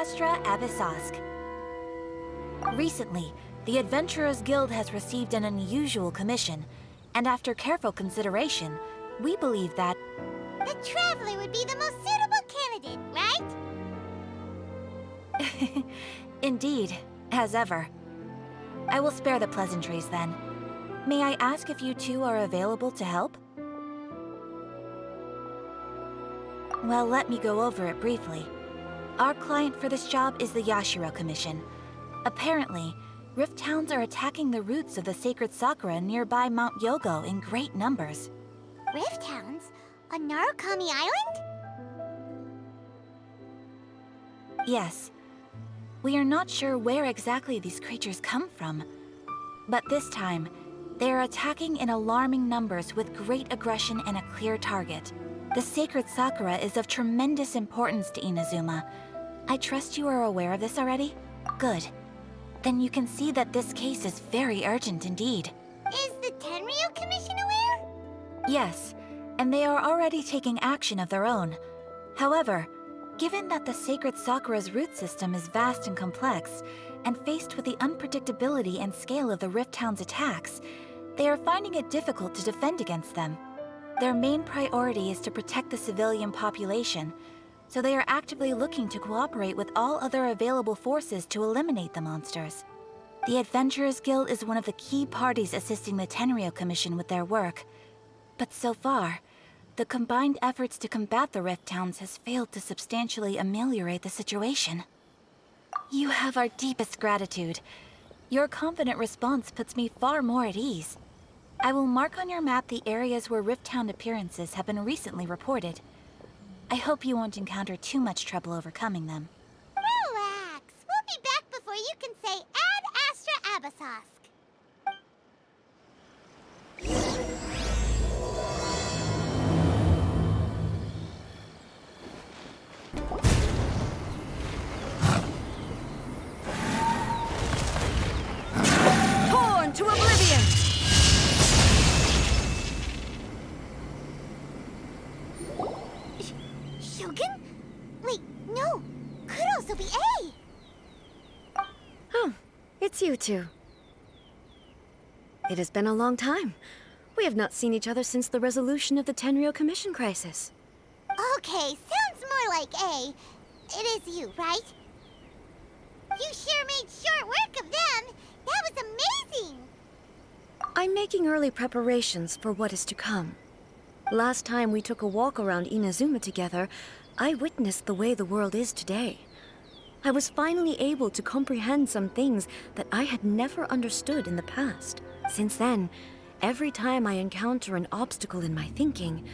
Astra Abyssosk. Recently, the Adventurers Guild has received an unusual commission, and after careful consideration, we believe that... The Traveler would be the most suitable candidate, right? Indeed, as ever. I will spare the pleasantries then. May I ask if you two are available to help? Well, let me go over it briefly. Our client for this job is the Yashiro Commission. Apparently, Rift Hounds are attacking the roots of the sacred sakura nearby Mount Yogo in great numbers. Rift Hounds? On Narukami Island? Yes. We are not sure where exactly these creatures come from. But this time, they are attacking in alarming numbers with great aggression and a clear target. The sacred sakura is of tremendous importance to Inazuma. I trust you are aware of this already? Good. Then you can see that this case is very urgent indeed. Is the Tenryu Commission aware? Yes, and they are already taking action of their own. However, given that the sacred sakura's root system is vast and complex, and faced with the unpredictability and scale of the Rift Hound's attacks, they are finding it difficult to defend against them. Their main priority is to protect the civilian population, so they are actively looking to cooperate with all other available forces to eliminate the monsters. The Adventurers Guild is one of the key parties assisting the Tenryu Commission with their work. But so far, the combined efforts to combat the Rift Hounds has failed to substantially ameliorate the situation. You have our deepest gratitude. Your confident response puts me far more at ease. I will mark on your map the areas where Rift Hound appearances have been recently reported. I hope you won't encounter too much trouble overcoming them. Relax. We'll be back before you can say Ad Astra Abyssosk. Torn to oblivion! Shogun? Wait, no. Could also be A. Oh, it's you two. It has been a long time. We have not seen each other since the resolution of the Tenryu Commission crisis. Okay, sounds more like A. It is you, right? You sure made short work of them. That was amazing. I'm making early preparations for what is to come. Last time we took a walk around Inazuma together, I witnessed the way the world is today. I was finally able to comprehend some things that I had never understood in the past. Since then, every time I encounter an obstacle in my thinking,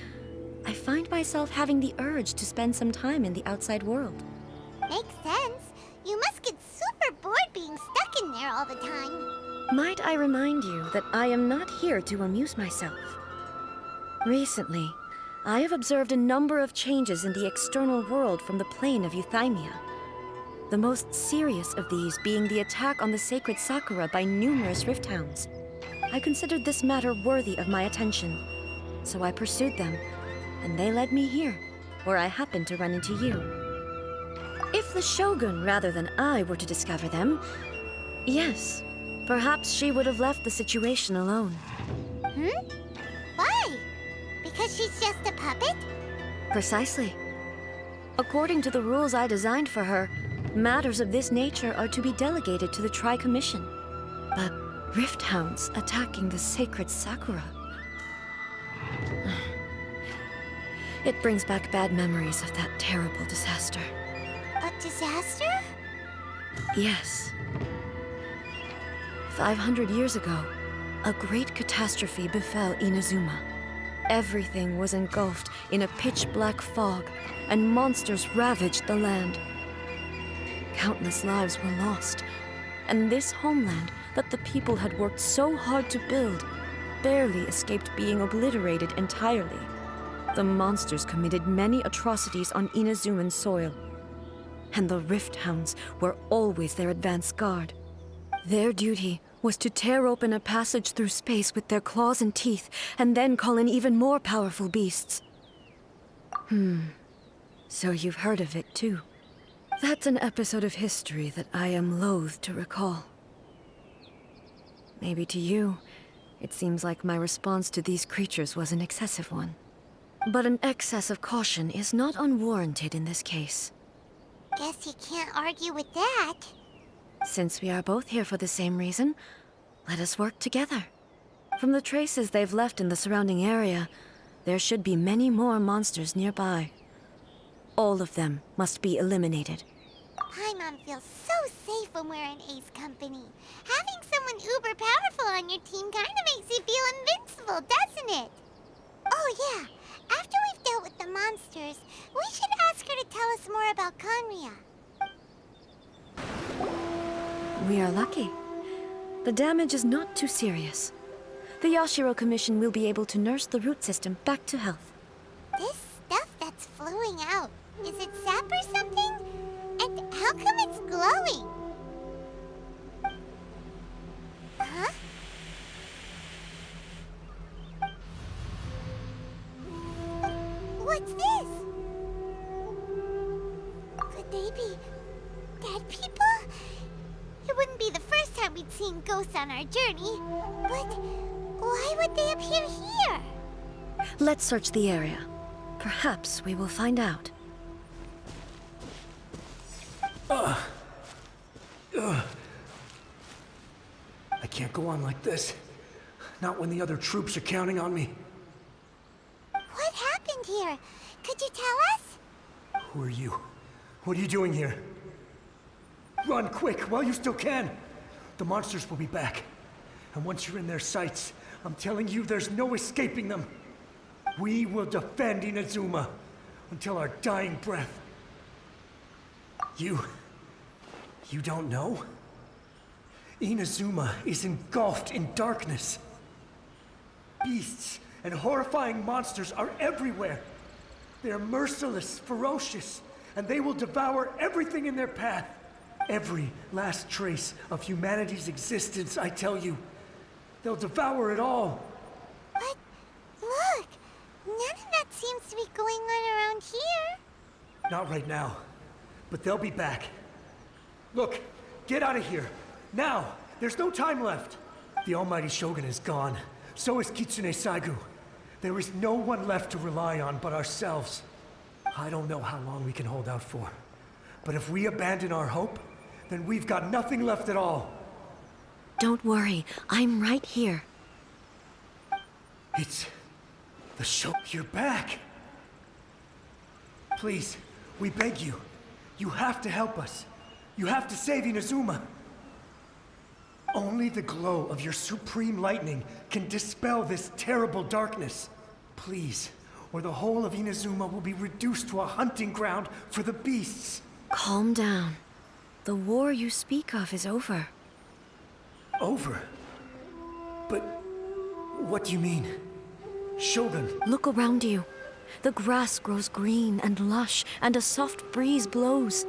I find myself having the urge to spend some time in the outside world. Makes sense. You must get super bored being stuck in there all the time. Might I remind you that I am not here to amuse myself. Recently, I have observed a number of changes in the external world from the plane of Euthymia. The most serious of these being the attack on the sacred Sakura by numerous Rift Hounds. I considered this matter worthy of my attention, so I pursued them, and they led me here, where I happened to run into you. If the Shogun rather than I were to discover them, yes, perhaps she would have left the situation alone. Why? Because she's just a puppet? Precisely. According to the rules I designed for her, matters of this nature are to be delegated to the Tri-Commission. But Rift Hounds attacking the sacred Sakura... It brings back bad memories of that terrible disaster. A disaster? Yes. 500 years ago, a great catastrophe befell Inazuma. Everything was engulfed in a pitch-black fog, and monsters ravaged the land. Countless lives were lost, and this homeland that the people had worked so hard to build barely escaped being obliterated entirely. The monsters committed many atrocities on Inazuman soil, and the Rift Hounds were always their advance guard. Their duty was to tear open a passage through space with their claws and teeth, and then call in even more powerful beasts. So you've heard of it too? That's an episode of history that I am loath to recall. Maybe to you, it seems like my response to these creatures was an excessive one. But an excess of caution is not unwarranted in this case. Guess you can't argue with that. Since we are both here for the same reason, let us work together. From the traces they've left in the surrounding area, there should be many more monsters nearby. All of them must be eliminated. Paimon feels so safe when we're in Ace company. Having someone uber powerful on your team kind of makes you feel invincible, doesn't it? Oh yeah, after we've dealt with the monsters, we should ask her to tell us more about Conria. We are lucky. The damage is not too serious. The Yashiro Commission will be able to nurse the root system back to health. This stuff that's flowing out, is it sap or something? And how come it's glowing? Huh? What's this? Could they be dead people? It wouldn't be the first time we'd seen ghosts on our journey. But why would they appear here? Let's search the area. Perhaps we will find out. I can't go on like this. Not when the other troops are counting on me. What happened here? Could you tell us? Who are you? What are you doing here? Run quick while you still can. The monsters will be back. And once you're in their sights, I'm telling you there's no escaping them. We will defend Inazuma until our dying breath. You don't know? Inazuma is engulfed in darkness. Beasts and horrifying monsters are everywhere. They are merciless, ferocious, and they will devour everything in their path. Every last trace of humanity's existence, I tell you. They'll devour it all. But look, none of that seems to be going on around here. Not right now, but they'll be back. Look, get out of here. Now! There's no time left! The Almighty Shogun is gone. So is Kitsune Saigu. There is no one left to rely on but ourselves. I don't know how long we can hold out for. But if we abandon our hope, then we've got nothing left at all. Don't worry, I'm right here. It's... the show. You're back! Please, we beg you. You have to help us. You have to save Inazuma. Only the glow of your supreme lightning can dispel this terrible darkness. Please, or the whole of Inazuma will be reduced to a hunting ground for the beasts. Calm down. The war you speak of is over. Over? But what do you mean? Shogun. Look around you. The grass grows green and lush, and a soft breeze blows.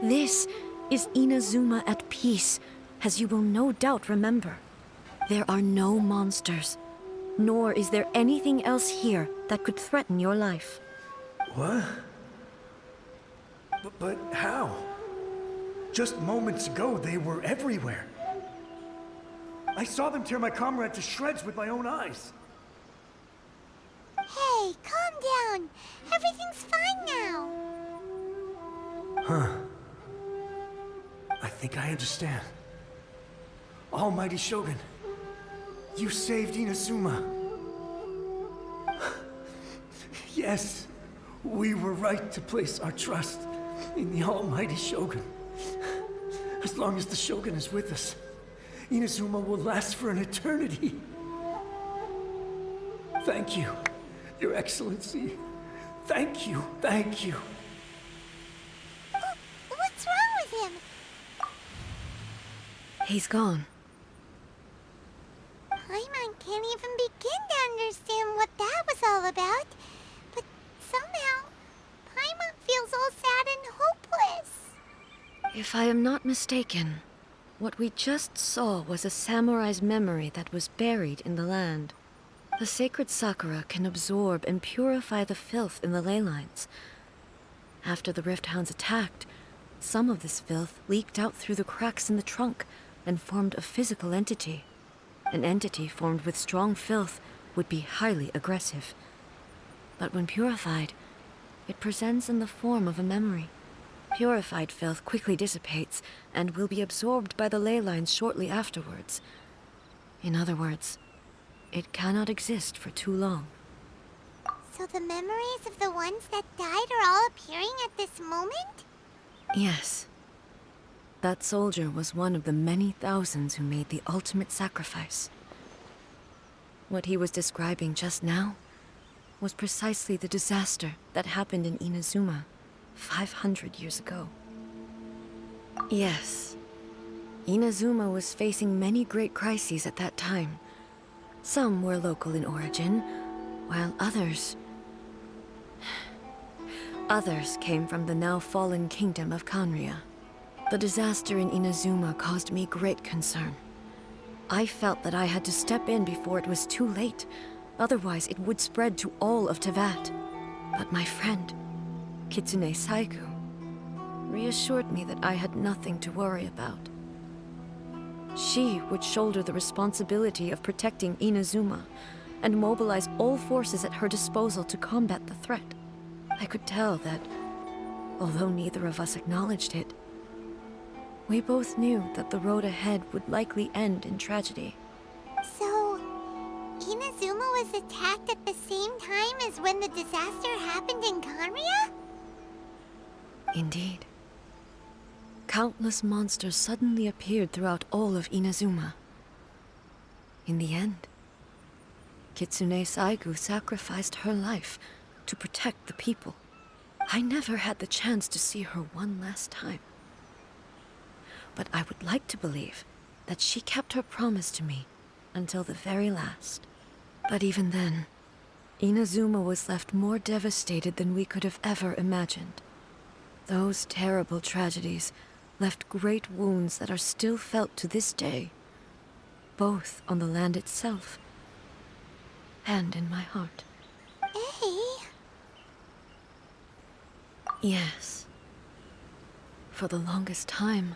This is Inazuma at peace, as you will no doubt remember. There are no monsters, nor is there anything else here that could threaten your life. What? But how? Just moments ago, they were everywhere. I saw them tear my comrade to shreds with my own eyes. Hey, calm down. Everything's fine now. Huh. I think I understand. Almighty Shogun, you saved Inazuma. Yes, we were right to place our trust in the Almighty Shogun. As long as the Shogun is with us, Inazuma will last for an eternity. Thank you, Your Excellency. Thank you, thank you. What's wrong with him? He's gone. Paimon can't even begin to understand what that was all about. But somehow, Paimon feels all sad and hopeless. If I am not mistaken, what we just saw was a samurai's memory that was buried in the land. The sacred sakura can absorb and purify the filth in the ley lines. After the Rift Hounds attacked, Some of this filth leaked out through the cracks in the trunk and formed a physical entity. An entity formed with strong filth would be highly aggressive. But when purified, it presents in the form of a memory. Purified filth quickly dissipates and will be absorbed by the ley lines shortly afterwards. In other words, it cannot exist for too long. So the memories of the ones that died are all appearing at this moment? Yes. That soldier was one of the many thousands who made the ultimate sacrifice. What he was describing just now was precisely the disaster that happened in Inazuma 500 years ago. Yes. Inazuma was facing many great crises at that time. Some were local in origin, while others came from the now fallen kingdom of Kanria. The disaster in Inazuma caused me great concern. I felt that I had to step in before it was too late, otherwise it would spread to all of Tevat. But my friend, Kitsune Saigu, reassured me that I had nothing to worry about. She would shoulder the responsibility of protecting Inazuma and mobilize all forces at her disposal to combat the threat. I could tell that, although neither of us acknowledged it, we both knew that the road ahead would likely end in tragedy. So, Inazuma was attacked at the same time as when the disaster happened in Kanria? Indeed. Countless monsters suddenly appeared throughout all of Inazuma. In the end, Kitsune Saigu sacrificed her life to protect the people. I never had the chance to see her one last time. But I would like to believe that she kept her promise to me until the very last. But even then, Inazuma was left more devastated than we could have ever imagined. Those terrible tragedies left great wounds that are still felt to this day, both on the land itself and in my heart. Hey? Yes. For the longest time,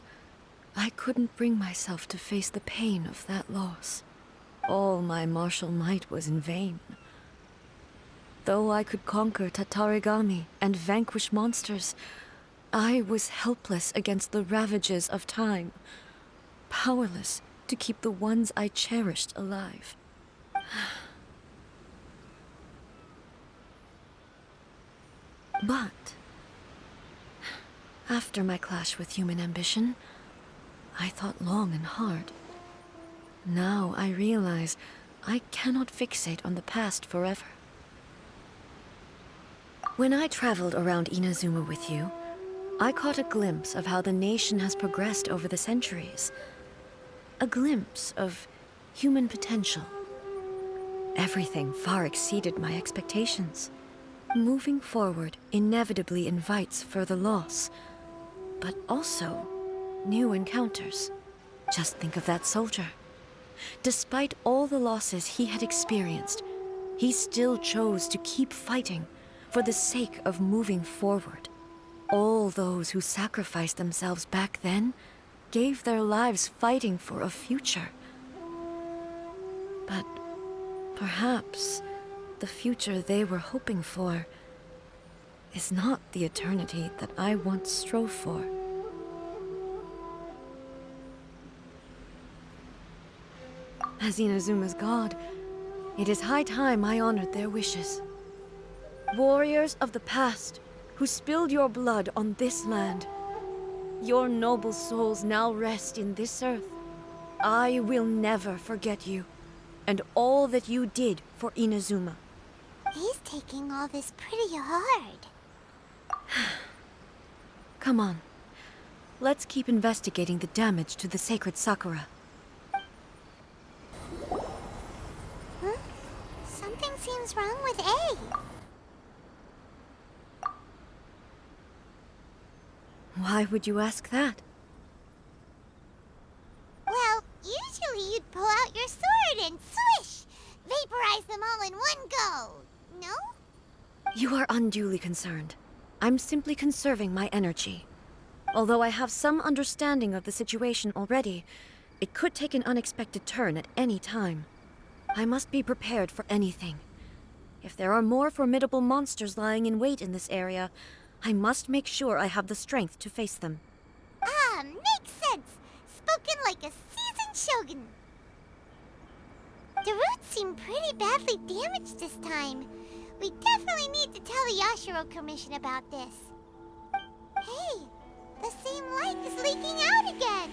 I couldn't bring myself to face the pain of that loss. All my martial might was in vain. Though I could conquer Tatarigami and vanquish monsters, I was helpless against the ravages of time, powerless to keep the ones I cherished alive. But after my clash with human ambition, I thought long and hard. Now I realize I cannot fixate on the past forever. When I traveled around Inazuma with you, I caught a glimpse of how the nation has progressed over the centuries. A glimpse of human potential. Everything far exceeded my expectations. Moving forward inevitably invites further loss, but also new encounters. Just think of that soldier. Despite all the losses he had experienced, he still chose to keep fighting for the sake of moving forward. All those who sacrificed themselves back then gave their lives fighting for a future. But perhaps the future they were hoping for is not the eternity that I once strove for. As Inazuma's god, it is high time I honored their wishes. Warriors of the past, who spilled your blood on this land, your noble souls now rest in this earth. I will never forget you, and all that you did for Inazuma. He's taking all this pretty hard. Come on. Let's keep investigating the damage to the sacred Sakura. Huh? Something seems wrong with A. Why would you ask that? Well, usually you'd pull out your sword and swish! Vaporize them all in one go, no? You are unduly concerned. I'm simply conserving my energy. Although I have some understanding of the situation already, it could take an unexpected turn at any time. I must be prepared for anything. If there are more formidable monsters lying in wait in this area, I must make sure I have the strength to face them. Ah, makes sense. Spoken like a seasoned shogun. The roots seem pretty badly damaged this time. We definitely need to tell the Yashiro Commission about this. Hey, the same light is leaking out again.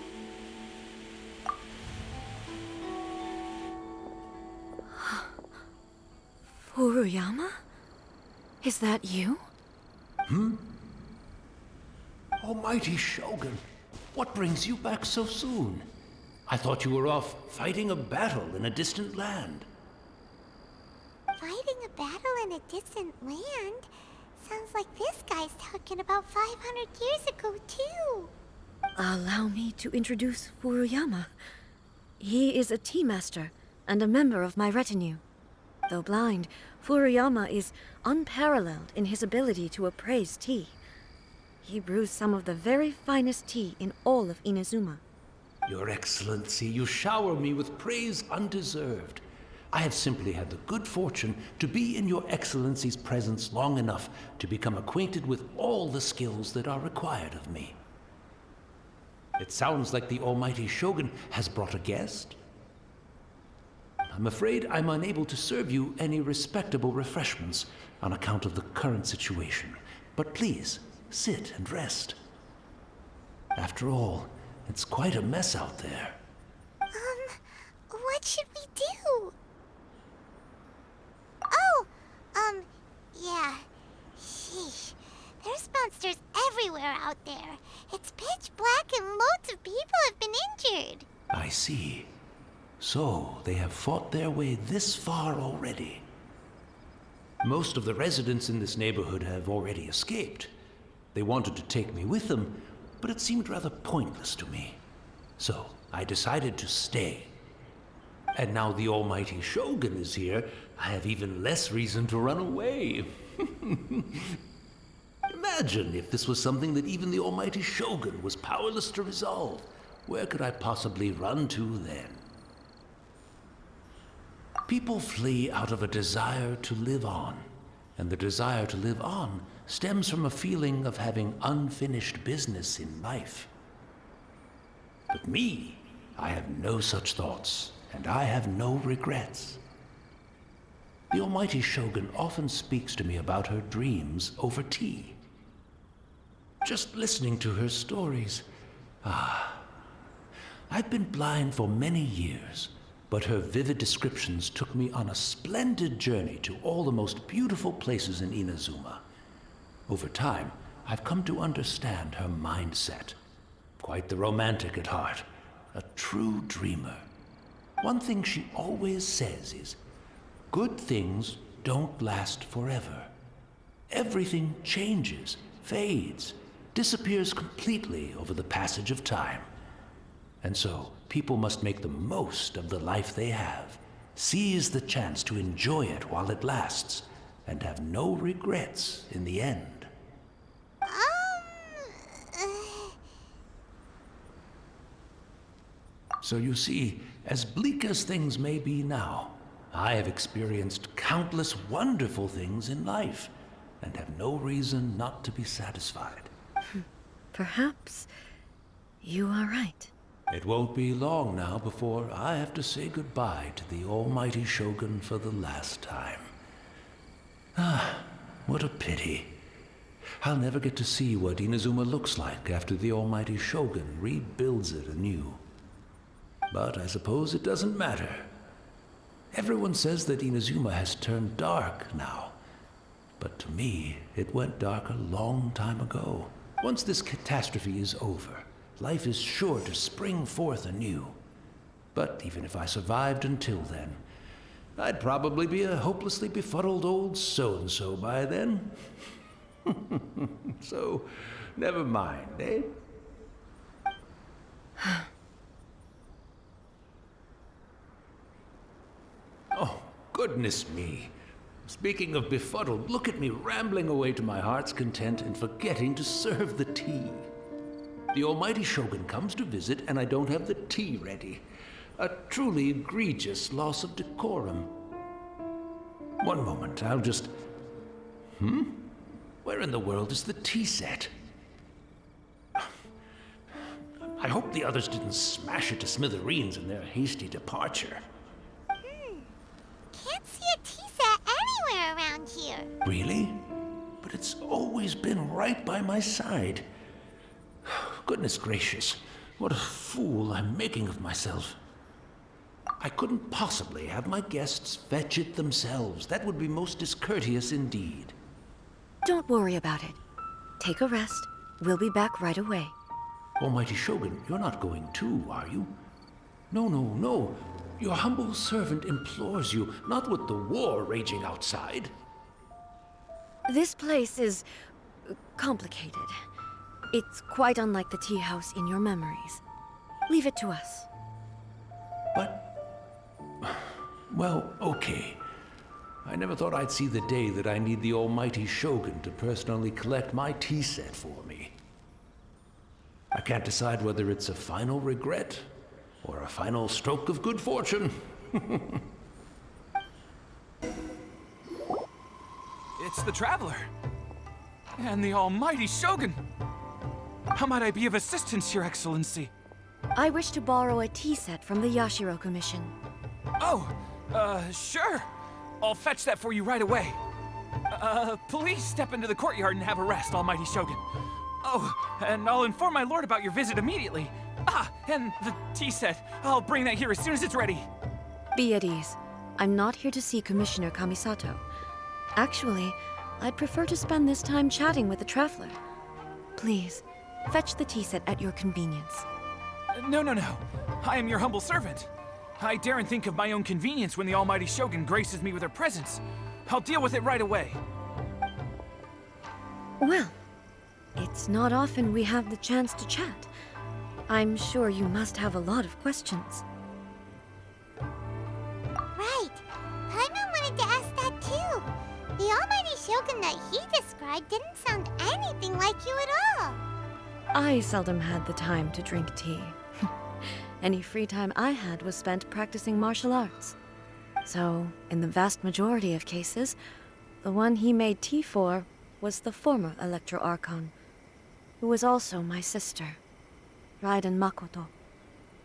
Furuyama? Is that you? Almighty Shogun, what brings you back so soon? I thought you were off fighting a battle in a distant land. Fighting a battle in a distant land? Sounds like this guy's talking about 500 years ago, too. Allow me to introduce Furuyama. He is a tea master and a member of my retinue. Though blind, Furuyama is unparalleled in his ability to appraise tea. He brews some of the very finest tea in all of Inazuma. Your Excellency, you shower me with praise undeserved. I have simply had the good fortune to be in Your Excellency's presence long enough to become acquainted with all the skills that are required of me. It sounds like the Almighty Shogun has brought a guest. I'm afraid I'm unable to serve you any respectable refreshments on account of the current situation. But please, sit and rest. After all, it's quite a mess out there. What should we do? Yeah. Sheesh. There's monsters everywhere out there. It's pitch black and loads of people have been injured. I see. So, they have fought their way this far already. Most of the residents in this neighborhood have already escaped. They wanted to take me with them, but it seemed rather pointless to me. So, I decided to stay. And now the Almighty Shogun is here, I have even less reason to run away. Imagine if this was something that even the Almighty Shogun was powerless to resolve. Where could I possibly run to then? People flee out of a desire to live on, and the desire to live on stems from a feeling of having unfinished business in life. But me, I have no such thoughts, and I have no regrets. The Almighty Shogun often speaks to me about her dreams over tea. Just listening to her stories, I've been blind for many years, but her vivid descriptions took me on a splendid journey to all the most beautiful places in Inazuma. Over time, I've come to understand her mindset. Quite the romantic at heart, a true dreamer. One thing she always says is, good things don't last forever. Everything changes, fades, disappears completely over the passage of time. And so, people must make the most of the life they have, seize the chance to enjoy it while it lasts, and have no regrets in the end. So you see, as bleak as things may be now, I have experienced countless wonderful things in life, and have no reason not to be satisfied. Perhaps you are right. It won't be long now before I have to say goodbye to the Almighty Shogun for the last time. What a pity. I'll never get to see what Inazuma looks like after the Almighty Shogun rebuilds it anew. But I suppose it doesn't matter. Everyone says that Inazuma has turned dark now. But to me, it went dark a long time ago. Once this catastrophe is over, life is sure to spring forth anew. But even if I survived until then, I'd probably be a hopelessly befuddled old so-and-so by then. So, never mind, eh? Oh, goodness me. Speaking of befuddled, look at me rambling away to my heart's content and forgetting to serve the tea. The almighty Shogun comes to visit and I don't have the tea ready. A truly egregious loss of decorum. One moment, I'll just... Where in the world is the tea set? I hope the others didn't smash it to smithereens in their hasty departure. Can't see a tea set anywhere around here. Really? But it's always been right by my side. Goodness gracious, what a fool I'm making of myself. I couldn't possibly have my guests fetch it themselves. That would be most discourteous indeed. Don't worry about it. Take a rest. We'll be back right away. Almighty Shogun, you're not going too, are you? No, no, no. Your humble servant implores you, not with the war raging outside. This place is complicated. It's quite unlike the tea house in your memories. Leave it to us. But... well, okay. I never thought I'd see the day that I need the almighty Shogun to personally collect my tea set for me. I can't decide whether it's a final regret or a final stroke of good fortune. It's the Traveler. And the almighty Shogun. How might I be of assistance, Your Excellency? I wish to borrow a tea set from the Yashiro Commission. Oh, sure. I'll fetch that for you right away. Please step into the courtyard and have a rest, almighty Shogun. Oh, and I'll inform my lord about your visit immediately. Ah, and the tea set. I'll bring that here as soon as it's ready. Be at ease. I'm not here to see Commissioner Kamisato. Actually, I'd prefer to spend this time chatting with the Traveler. Please, fetch the tea set at your convenience. No. I am your humble servant. I daren't think of my own convenience when the almighty Shogun graces me with her presence. I'll deal with it right away. Well, it's not often we have the chance to chat. I'm sure you must have a lot of questions. Right. Paimon wanted to ask that too. The almighty Shogun that he described didn't sound anything like you at all. I seldom had the time to drink tea. Any free time I had was spent practicing martial arts. So, in the vast majority of cases, the one he made tea for was the former Electro Archon, who was also my sister, Raiden Makoto.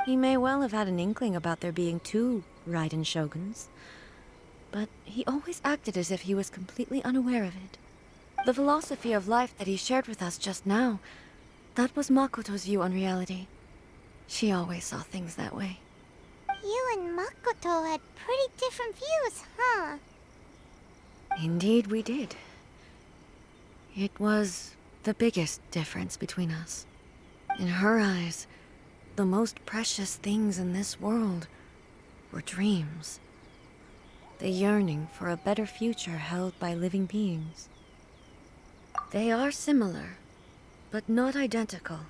He may well have had an inkling about there being two Raiden Shoguns, but he always acted as if he was completely unaware of it. The philosophy of life that he shared with us just now, that was Makoto's view on reality. She always saw things that way. You and Makoto had pretty different views, huh? Indeed we did. It was the biggest difference between us. In her eyes, the most precious things in this world were dreams. The yearning for a better future held by living beings. They are similar, but not identical.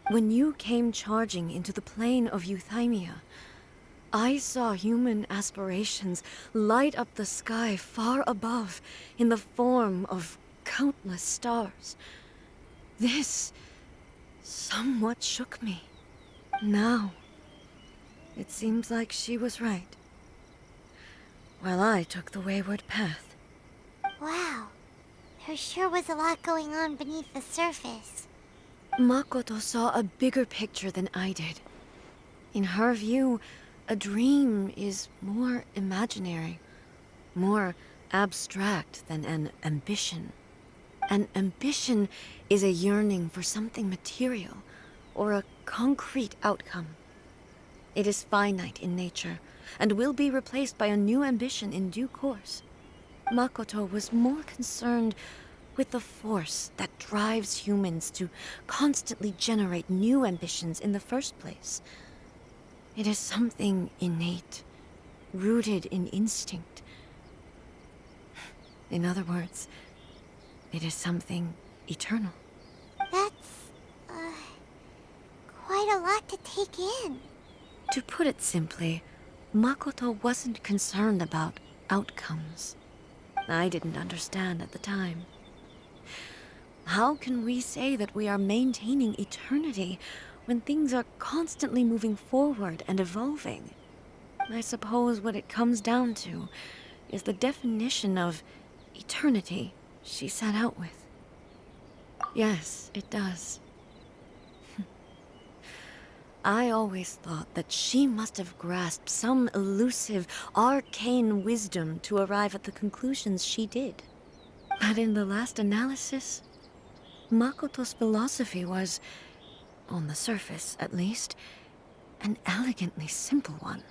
When you came charging into the plane of Euthymia, I saw human aspirations light up the sky far above in the form of countless stars. This somewhat shook me. Now, it seems like she was right, while I took the wayward path. Wow. There sure was a lot going on beneath the surface. Makoto saw a bigger picture than I did. In her view, a dream is more imaginary, more abstract than an ambition. An ambition is a yearning for something material, or a concrete outcome. It is finite in nature, and will be replaced by a new ambition in due course. Makoto was more concerned with the force that drives humans to constantly generate new ambitions in the first place. It is something innate, rooted in instinct. In other words, it is something eternal. That's, quite a lot to take in. To put it simply, Makoto wasn't concerned about outcomes. I didn't understand at the time. How can we say that we are maintaining eternity when things are constantly moving forward and evolving? I suppose what it comes down to is the definition of eternity she set out with. Yes, it does. I always thought that she must have grasped some elusive, arcane wisdom to arrive at the conclusions she did. But in the last analysis, Makoto's philosophy was, on the surface at least, an elegantly simple one.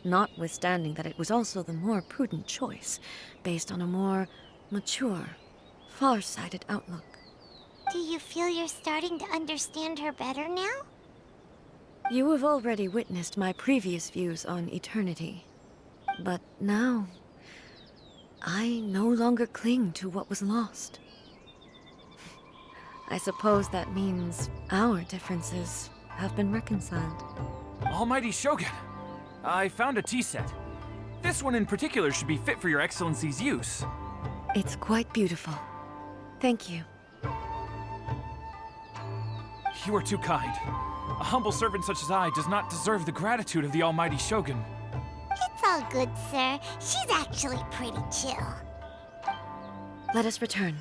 Notwithstanding that it was also the more prudent choice, based on a more mature, far-sighted outlook. Do you feel you're starting to understand her better now? You have already witnessed my previous views on eternity. But now, I no longer cling to what was lost. I suppose that means our differences have been reconciled. Almighty Shogun, I found a tea set. This one in particular should be fit for your Excellency's use. It's quite beautiful. Thank you. You are too kind. A humble servant such as I does not deserve the gratitude of the Almighty Shogun. It's all good, sir. She's actually pretty chill. Let us return.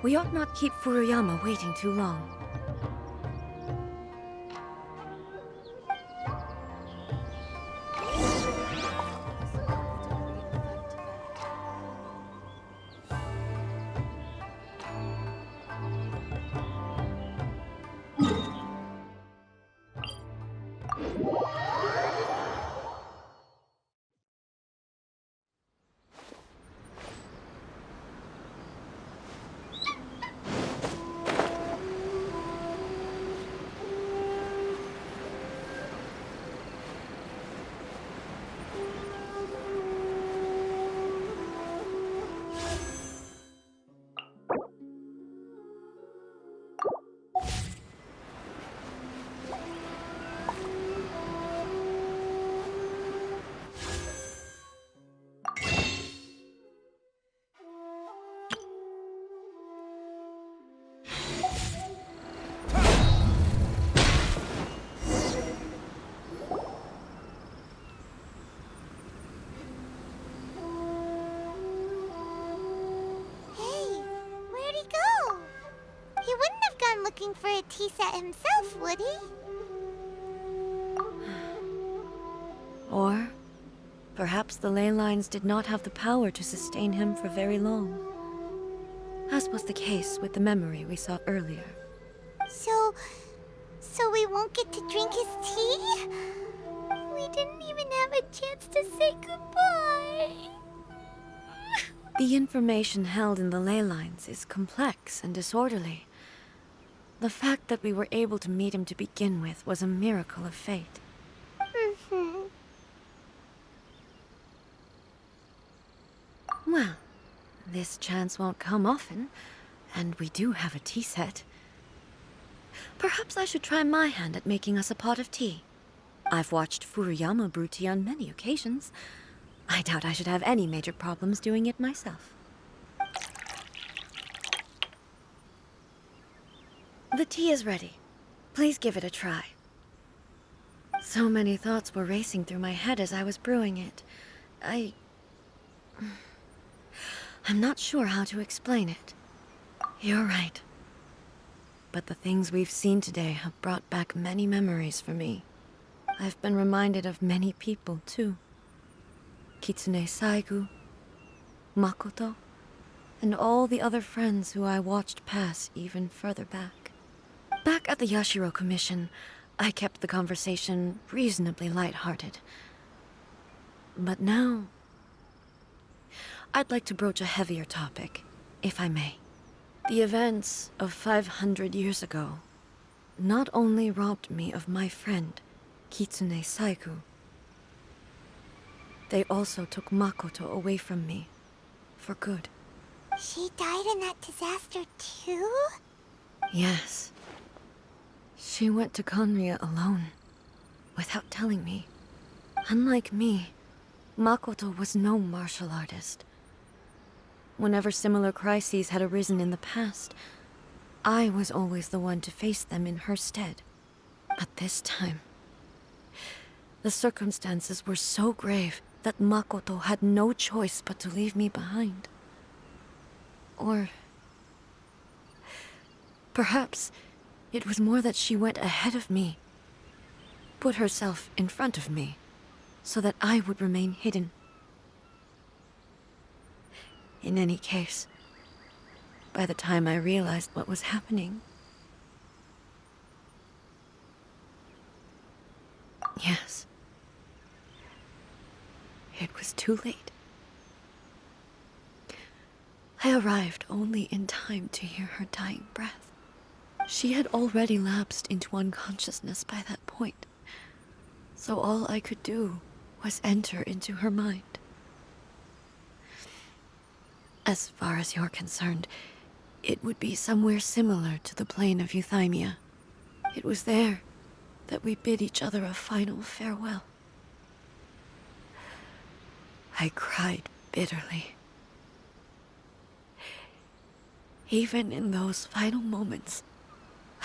We ought not keep Furuyama waiting too long. Looking for a tea set himself, would he? Or perhaps the ley lines did not have the power to sustain him for very long, as was the case with the memory we saw earlier. So we won't get to drink his tea? We didn't even have a chance to say goodbye. The information held in the ley lines is complex and disorderly. The fact that we were able to meet him to begin with was a miracle of fate. Well, this chance won't come often, and we do have a tea set. Perhaps I should try my hand at making us a pot of tea. I've watched Furuyama brew tea on many occasions. I doubt I should have any major problems doing it myself. The tea is ready. Please give it a try. So many thoughts were racing through my head as I was brewing it. I'm not sure how to explain it. You're right. But the things we've seen today have brought back many memories for me. I've been reminded of many people, too. Kitsune Saigu, Makoto, and all the other friends who I watched pass even further back. Back at the Yashiro Commission, I kept the conversation reasonably light-hearted. But now, I'd like to broach a heavier topic, if I may. The events of 500 years ago not only robbed me of my friend, Kitsune Saigu, they also took Makoto away from me, for good. She died in that disaster too? Yes. She went to Conria alone, without telling me. Unlike me, Makoto was no martial artist. Whenever similar crises had arisen in the past, I was always the one to face them in her stead. But this time, the circumstances were so grave that Makoto had no choice but to leave me behind. Or perhaps it was more that she went ahead of me, put herself in front of me, so that I would remain hidden. In any case, by the time I realized what was happening, yes, it was too late. I arrived only in time to hear her dying breath. She had already lapsed into unconsciousness by that point, so all I could do was enter into her mind. As far as you're concerned, it would be somewhere similar to the plain of Euthymia. It was there that we bid each other a final farewell. I cried bitterly. Even in those final moments,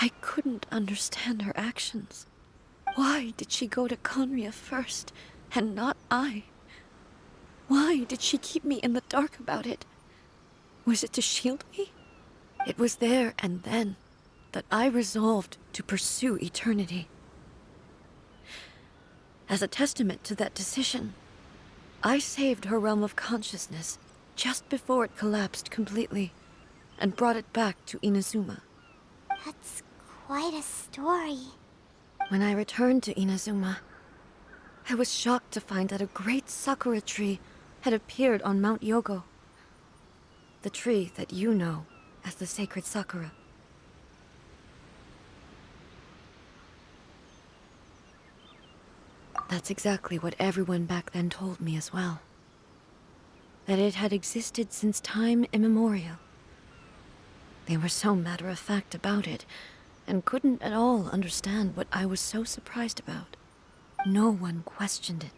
I couldn't understand her actions. Why did she go to Conria first, and not I? Why did she keep me in the dark about it? Was it to shield me? It was there and then that I resolved to pursue eternity. As a testament to that decision, I saved her realm of consciousness just before it collapsed completely, and brought it back to Inazuma. That's quite a story. When I returned to Inazuma, I was shocked to find that a great sakura tree had appeared on Mount Yogo. The tree that you know as the sacred sakura. That's exactly what everyone back then told me as well. That it had existed since time immemorial. They were so matter-of-fact about it, and couldn't at all understand what I was so surprised about. No one questioned it.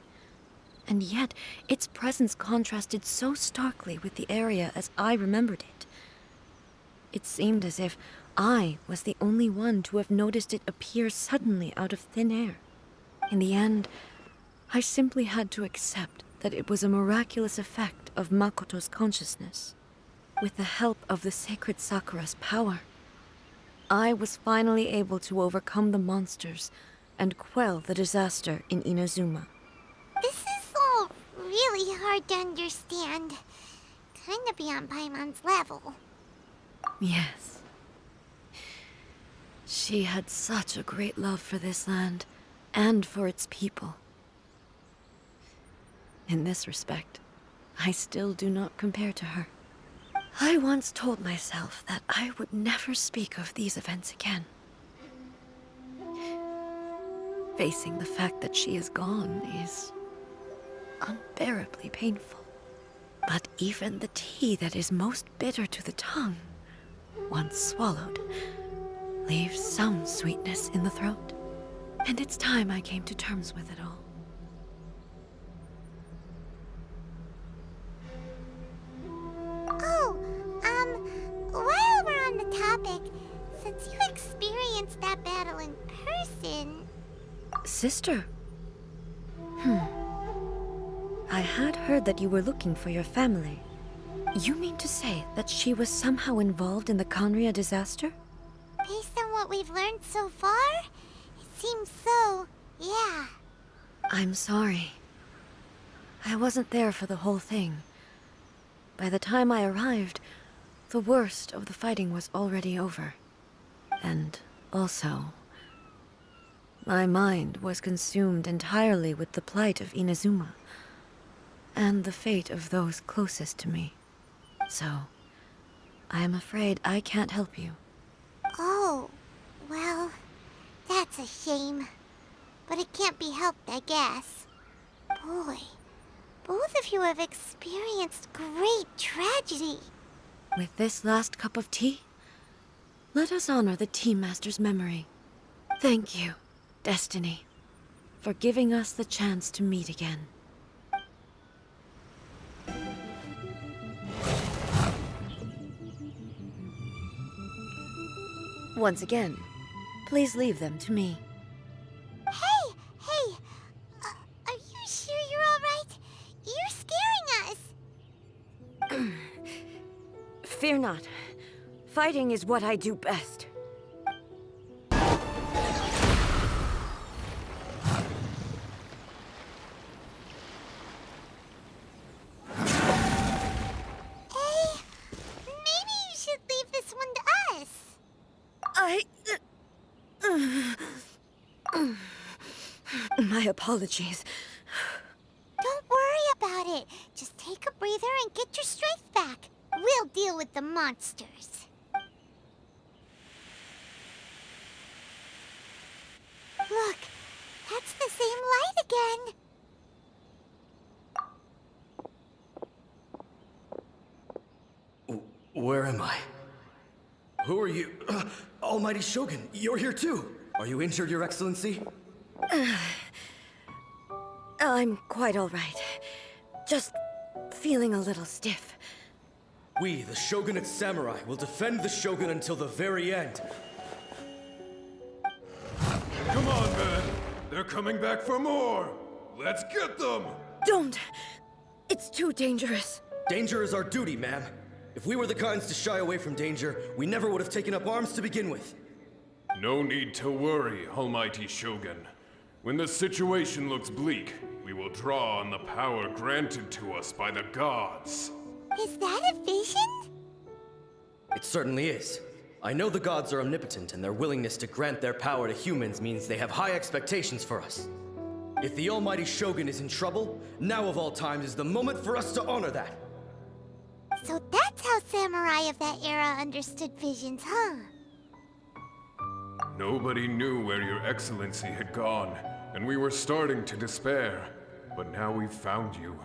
And yet, its presence contrasted so starkly with the area as I remembered it. It seemed as if I was the only one to have noticed it appear suddenly out of thin air. In the end, I simply had to accept that it was a miraculous effect of Makoto's consciousness. With the help of the sacred Sakura's power, I was finally able to overcome the monsters and quell the disaster in Inazuma. This is all really hard to understand. Kinda beyond Paimon's level. Yes. She had such a great love for this land, and for its people. In this respect, I still do not compare to her. I once told myself that I would never speak of these events again. Facing the fact that she is gone is unbearably painful. But even the tea that is most bitter to the tongue, once swallowed, leaves some sweetness in the throat. And it's time I came to terms with it all. While we're on the topic, since you experienced that battle in person... Sister? I had heard that you were looking for your family. You mean to say that she was somehow involved in the Conria disaster? Based on what we've learned so far, it seems so, yeah. I'm sorry. I wasn't there for the whole thing. By the time I arrived, the worst of the fighting was already over. And also, my mind was consumed entirely with the plight of Inazuma, and the fate of those closest to me. So, I am afraid I can't help you. Oh, well, that's a shame. But it can't be helped, I guess. Boy, both of you have experienced great tragedy. With this last cup of tea, let us honor the Tea Master's memory. Thank you, Destiny, for giving us the chance to meet again. Once again, please leave them to me. Hey, are you sure you're all right? You're scaring us. Fear not. Fighting is what I do best. Maybe you should leave this one to us. My apologies. Don't worry about it. Just take a breather and get your strength back. We'll deal with the monsters. Look, that's the same light again. Where am I? Who are you? Almighty Shogun, you're here too. Are you injured, Your Excellency? I'm quite all right. Just feeling a little stiff. We, the Shogunate Samurai, will defend the Shogun until the very end. Come on, man. They're coming back for more. Let's get them. Don't! It's too dangerous. Danger is our duty, ma'am. If we were the kinds to shy away from danger, we never would have taken up arms to begin with. No need to worry, Almighty Shogun. When the situation looks bleak, we will draw on the power granted to us by the gods. Is that a vision? It certainly is. I know the gods are omnipotent, and their willingness to grant their power to humans means they have high expectations for us. If the Almighty Shogun is in trouble, now of all times is the moment for us to honor that. So that's how samurai of that era understood visions, huh? Nobody knew where Your Excellency had gone, and we were starting to despair. But now we've found you.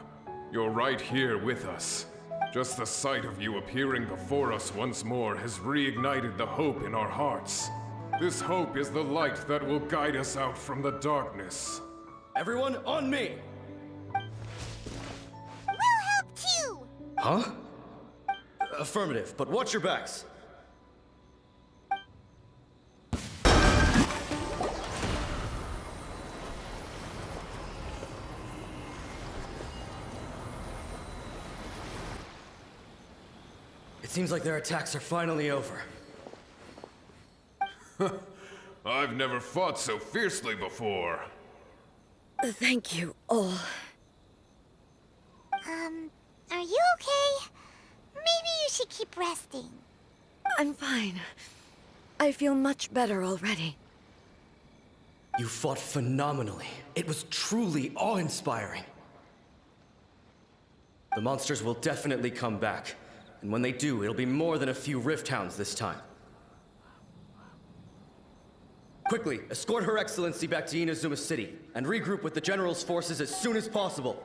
You're right here with us. Just the sight of you appearing before us once more has reignited the hope in our hearts. This hope is the light that will guide us out from the darkness. Everyone, on me! We'll help too! Huh? Affirmative, but watch your backs. It seems like their attacks are finally over. I've never fought so fiercely before. Thank you all. Are you okay? Maybe you should keep resting. I'm fine. I feel much better already. You fought phenomenally. It was truly awe-inspiring. The monsters will definitely come back. And when they do, it'll be more than a few Rift Hounds this time. Quickly, escort Her Excellency back to Inazuma City, and regroup with the General's forces as soon as possible.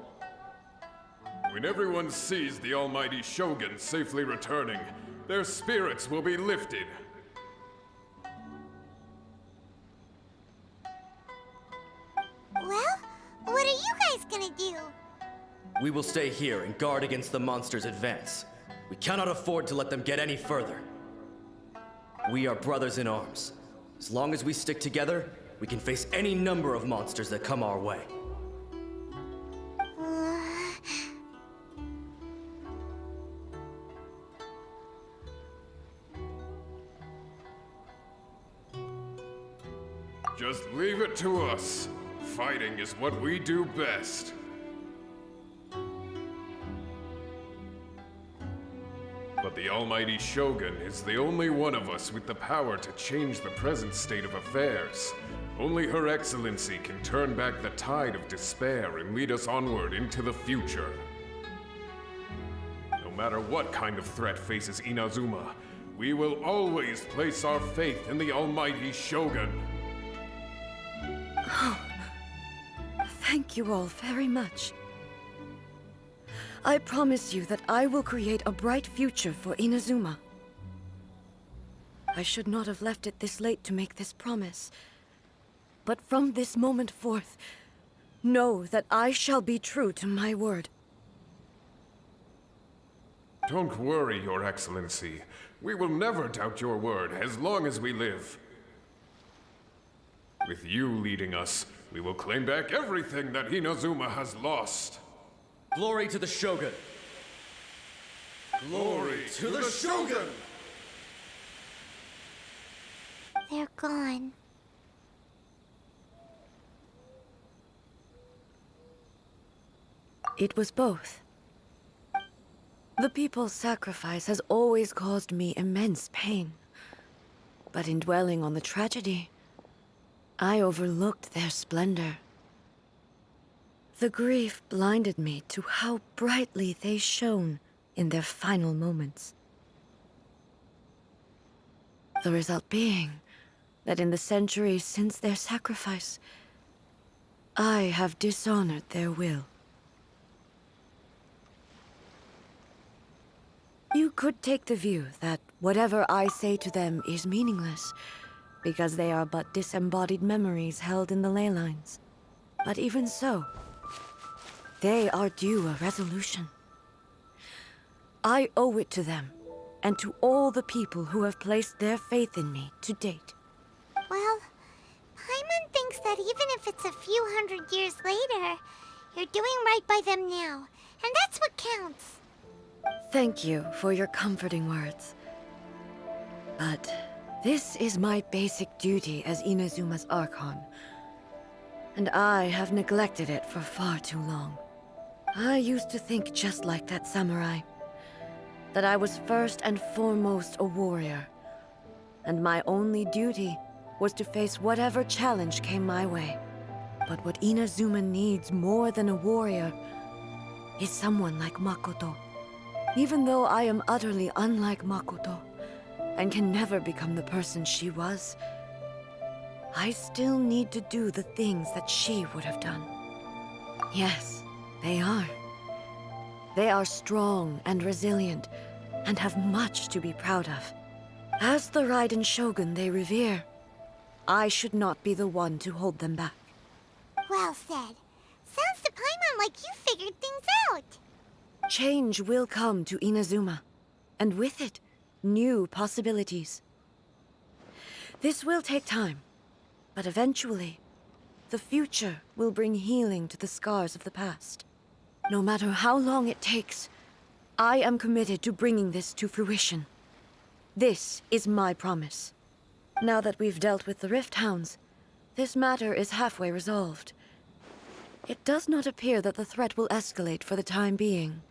When everyone sees the Almighty Shogun safely returning, their spirits will be lifted. Well, what are you guys gonna do? We will stay here and guard against the monsters' advance. We cannot afford to let them get any further. We are brothers in arms. As long as we stick together, we can face any number of monsters that come our way. Just leave it to us. Fighting is what we do best. But the Almighty Shogun is the only one of us with the power to change the present state of affairs. Only Her Excellency can turn back the tide of despair and lead us onward into the future. No matter what kind of threat faces Inazuma, we will always place our faith in the Almighty Shogun. Thank you all very much. I promise you that I will create a bright future for Inazuma. I should not have left it this late to make this promise. But from this moment forth, know that I shall be true to my word. Don't worry, Your Excellency. We will never doubt your word as long as we live. With you leading us, we will claim back everything that Inazuma has lost. Glory to the Shogun! Glory to the Shogun! They're gone. It was both. The people's sacrifice has always caused me immense pain. But in dwelling on the tragedy, I overlooked their splendor. The grief blinded me to how brightly they shone in their final moments. The result being that in the centuries since their sacrifice, I have dishonored their will. You could take the view that whatever I say to them is meaningless, because they are but disembodied memories held in the ley lines. But even so, they are due a resolution. I owe it to them, and to all the people who have placed their faith in me to date. Well, Paimon thinks that even if it's a few hundred years later, you're doing right by them now, and that's what counts. Thank you for your comforting words. But this is my basic duty as Inazuma's Archon, and I have neglected it for far too long. I used to think just like that samurai, that I was first and foremost a warrior, and my only duty was to face whatever challenge came my way. But what Inazuma needs more than a warrior is someone like Makoto. Even though I am utterly unlike Makoto, and can never become the person she was, I still need to do the things that she would have done. Yes, they are. They are strong and resilient, and have much to be proud of. As the Raiden Shogun they revere, I should not be the one to hold them back. Well said. Sounds to Paimon like you figured things out. Change will come to Inazuma, and with it, new possibilities. This will take time, but eventually, the future will bring healing to the scars of the past. No matter how long it takes, I am committed to bringing this to fruition. This is my promise. Now that we've dealt with the Rift Hounds, this matter is halfway resolved. It does not appear that the threat will escalate for the time being.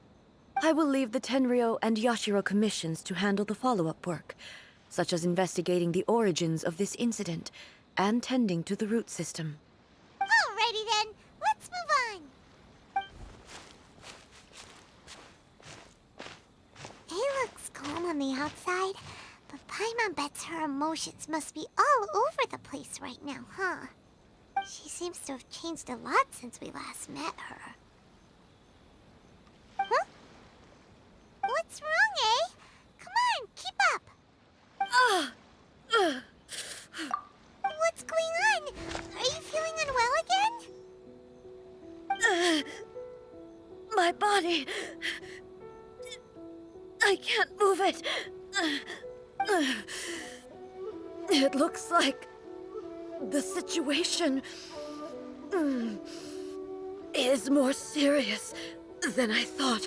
I will leave the Tenryo and Yashiro commissions to handle the follow-up work, such as investigating the origins of this incident and tending to the root system. Alrighty then, let's move on. He looks calm on the outside, but Paimon bets her emotions must be all over the place right now, huh? She seems to have changed a lot since we last met her. Huh? What's wrong, eh? Come on, keep up! What's going on? Are you feeling unwell again? My body... I can't move it. It looks like the situation is more serious than I thought.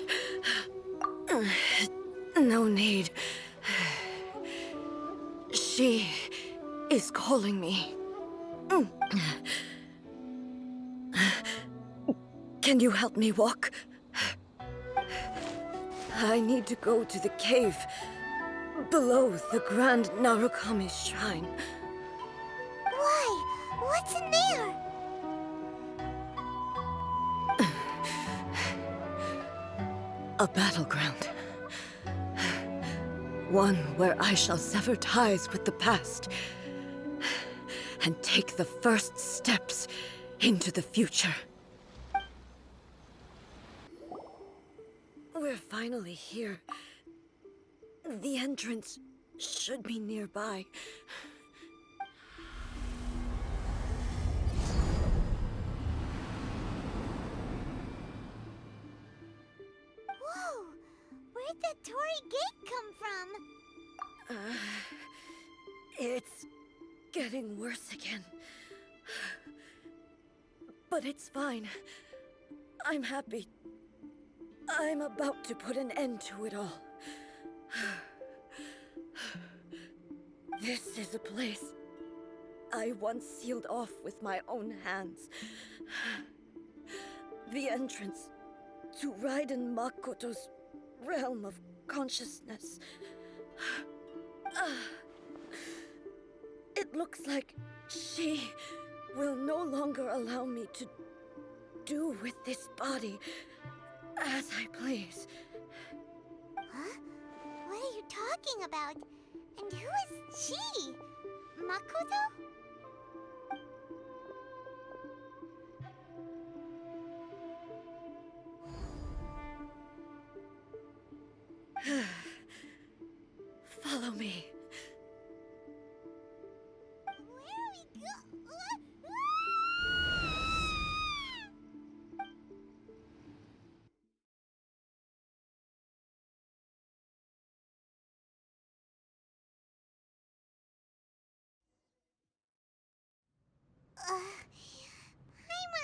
No need. She is calling me. Can you help me walk? I need to go to the cave below the Grand Narukami's shrine. Why? What's in there? A battleground. One where I shall sever ties with the past and take the first steps into the future. We're finally here. The entrance should be nearby. Whoa! Where'd the that Torii gate come from? It's getting worse again. But it's fine. I'm happy. I'm about to put an end to it all. This is a place I once sealed off with my own hands. The entrance to Raiden Makoto's realm of consciousness. It looks like she will no longer allow me to do with this body as I please. Huh? What are you talking about? And who is she? Makoto? Follow me. Where are we go?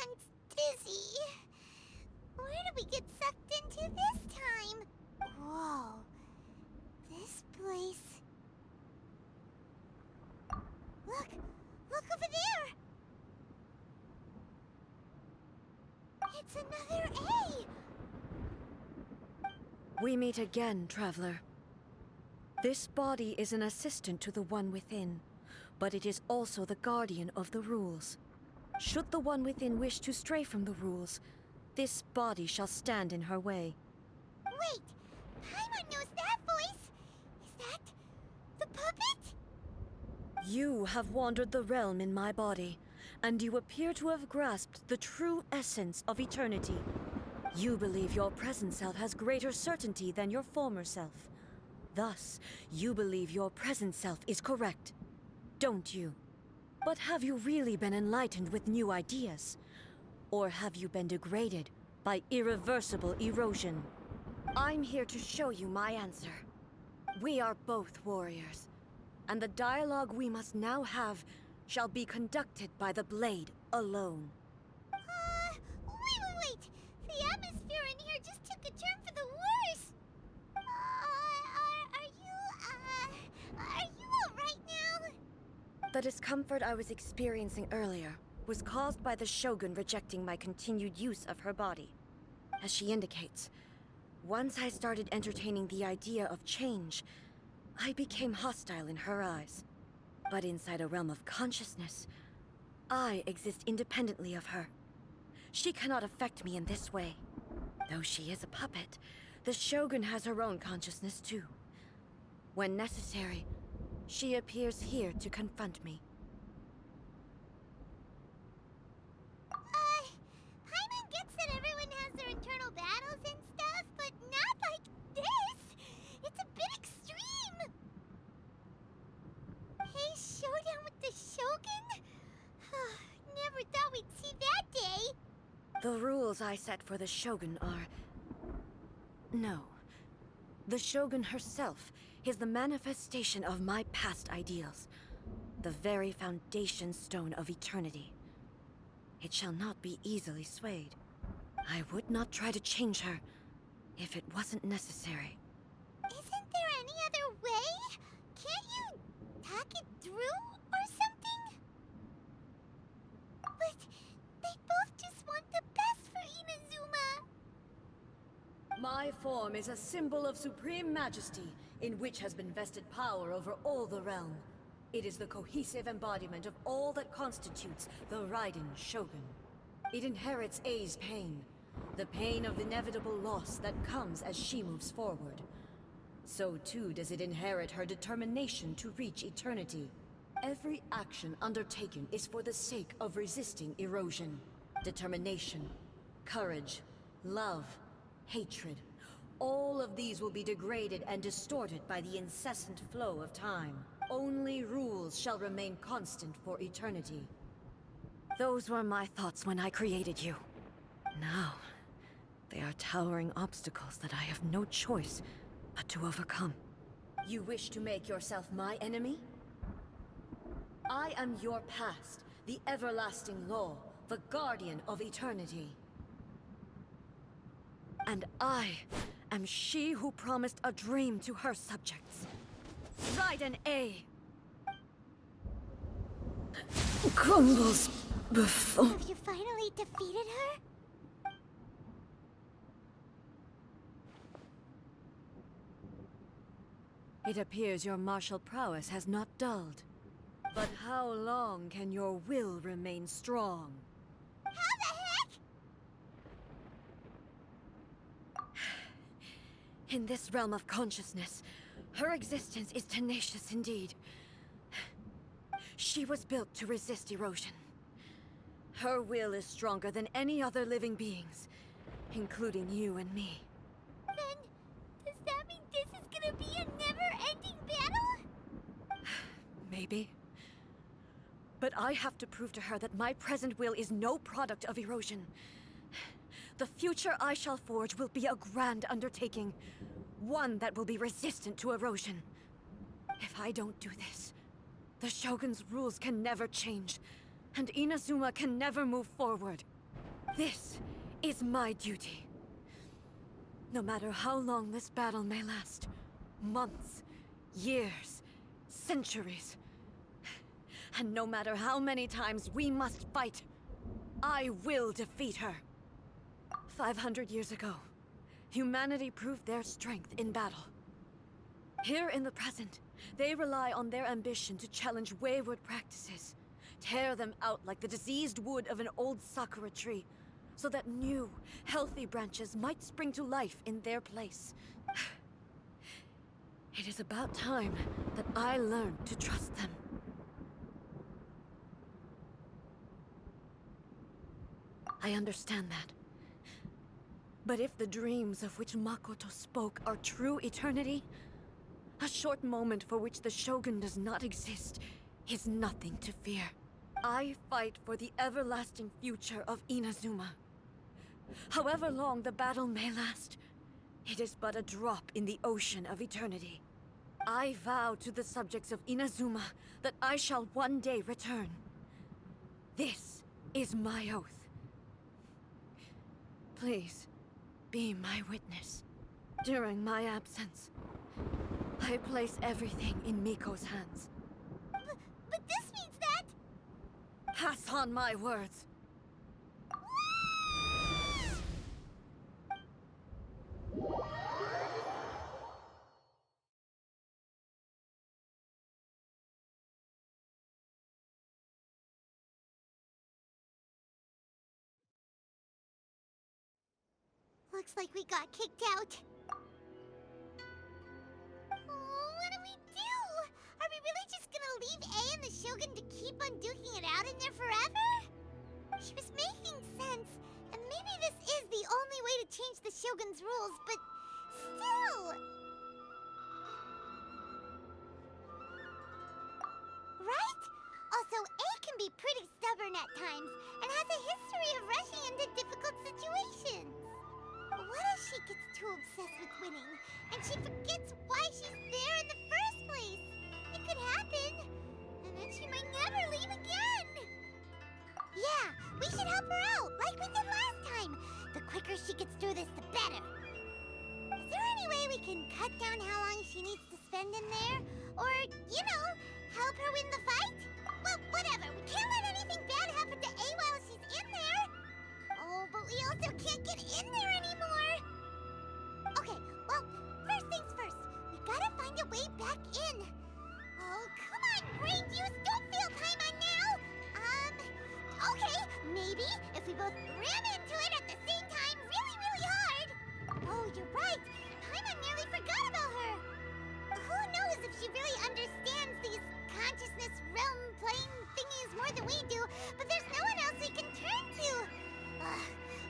I'm dizzy. Where did we get sucked into this time? Whoa. This place... Look! Look over there! It's another A! We meet again, traveler. This body is an assistant to the one within, but it is also the guardian of the rules. Should the one within wish to stray from the rules, this body shall stand in her way. Wait! Paimon knows that voice! Is that... the puppet? You have wandered the realm in my body, and you appear to have grasped the true essence of eternity. You believe your present self has greater certainty than your former self. Thus, you believe your present self is correct, don't you? But have you really been enlightened with new ideas? Or have you been degraded by irreversible erosion? I'm here to show you my answer. We are both warriors, and the dialogue we must now have shall be conducted by the blade alone. Wait! The atmosphere in here just took a turn for the worse! Are you alright now? The discomfort I was experiencing earlier was caused by the Shogun rejecting my continued use of her body. As she indicates, once I started entertaining the idea of change, I became hostile in her eyes. But inside a realm of consciousness, I exist independently of her. She cannot affect me in this way. Though she is a puppet, the Shogun has her own consciousness too. When necessary, she appears here to confront me. Paimon gets that everyone has their internal battles and stuff, but not like this! It's a bit extreme! Hey, showdown with the Shogun? Never thought we'd see that day! The rules I set for the Shogun are... No. The Shogun herself is the manifestation of my past ideals. The very foundation stone of eternity. It shall not be easily swayed. I would not try to change her if it wasn't necessary. Isn't there any other way? Can't you talk it through or something? But they both just want the best for Inazuma. My form is a symbol of supreme majesty, in which has been vested power over all the realm. It is the cohesive embodiment of all that constitutes the Raiden Shogun. It inherits Ei's pain, the pain of inevitable loss that comes as she moves forward. So too does it inherit her determination to reach eternity. Every action undertaken is for the sake of resisting erosion. Determination, courage, love, hatred. All of these will be degraded and distorted by the incessant flow of time. Only rules shall remain constant for eternity. Those were my thoughts when I created you. Now, they are towering obstacles that I have no choice but not to overcome. You wish to make yourself my enemy? I am your past, the everlasting law, the guardian of eternity. And I am she who promised a dream to her subjects. Raiden A crumbles before... Have you finally defeated her? It appears your martial prowess has not dulled. But how long can your will remain strong? How the heck? In this realm of consciousness, her existence is tenacious indeed. She was built to resist erosion. Her will is stronger than any other living beings, including you and me. Then, does that mean this is gonna be a never-ending battle? Maybe. But I have to prove to her that my present will is no product of erosion. The future I shall forge will be a grand undertaking. One that will be resistant to erosion. If I don't do this, the Shogun's rules can never change, and Inazuma can never move forward. This is my duty. No matter how long this battle may last, months, years, centuries, and no matter how many times we must fight, I will defeat her. 500 years ago, humanity proved their strength in battle. Here in the present, they rely on their ambition to challenge wayward practices, tear them out like the diseased wood of an old sakura tree, so that new, healthy branches might spring to life in their place. It is about time that I learned to trust them. I understand that. But if the dreams of which Makoto spoke are true eternity, a short moment for which the Shogun does not exist is nothing to fear. I fight for the everlasting future of Inazuma. However long the battle may last, it is but a drop in the ocean of eternity. I vow to the subjects of Inazuma that I shall one day return. This is my oath. Please, be my witness. During my absence, I place everything in Miko's hands. But this means that... Pass on my words. Looks like we got kicked out. Oh, what do we do? Are we really just gonna leave A and the Shogun to keep on duking it out in there forever? She was making sense, and maybe this is the only way to change the Shogun's rules, but still... Right? Also, A can be pretty stubborn at times, and has a history of rushing into difficult situations. What if she gets too obsessed with winning, and she forgets why she's there in the first place? It could happen, and then she might never leave again. Yeah, we should help her out, like we did last time. The quicker she gets through this, the better. Is there any way we can cut down how long she needs to spend in there? Or, you know, help her win the fight? Well, whatever. We can't let anything bad happen to A while she's in there. Oh, but we also can't get in there anymore. Okay, well, first things first. We gotta find a way back in. Oh, come on, brain juice. Don't feel time on now. Okay, maybe if we both ram into it at the same time really, really hard. Oh, you're right. Paimon nearly forgot about her. Who knows if she really understands these consciousness realm playing thingies more than we do, but there's no one else we can turn to.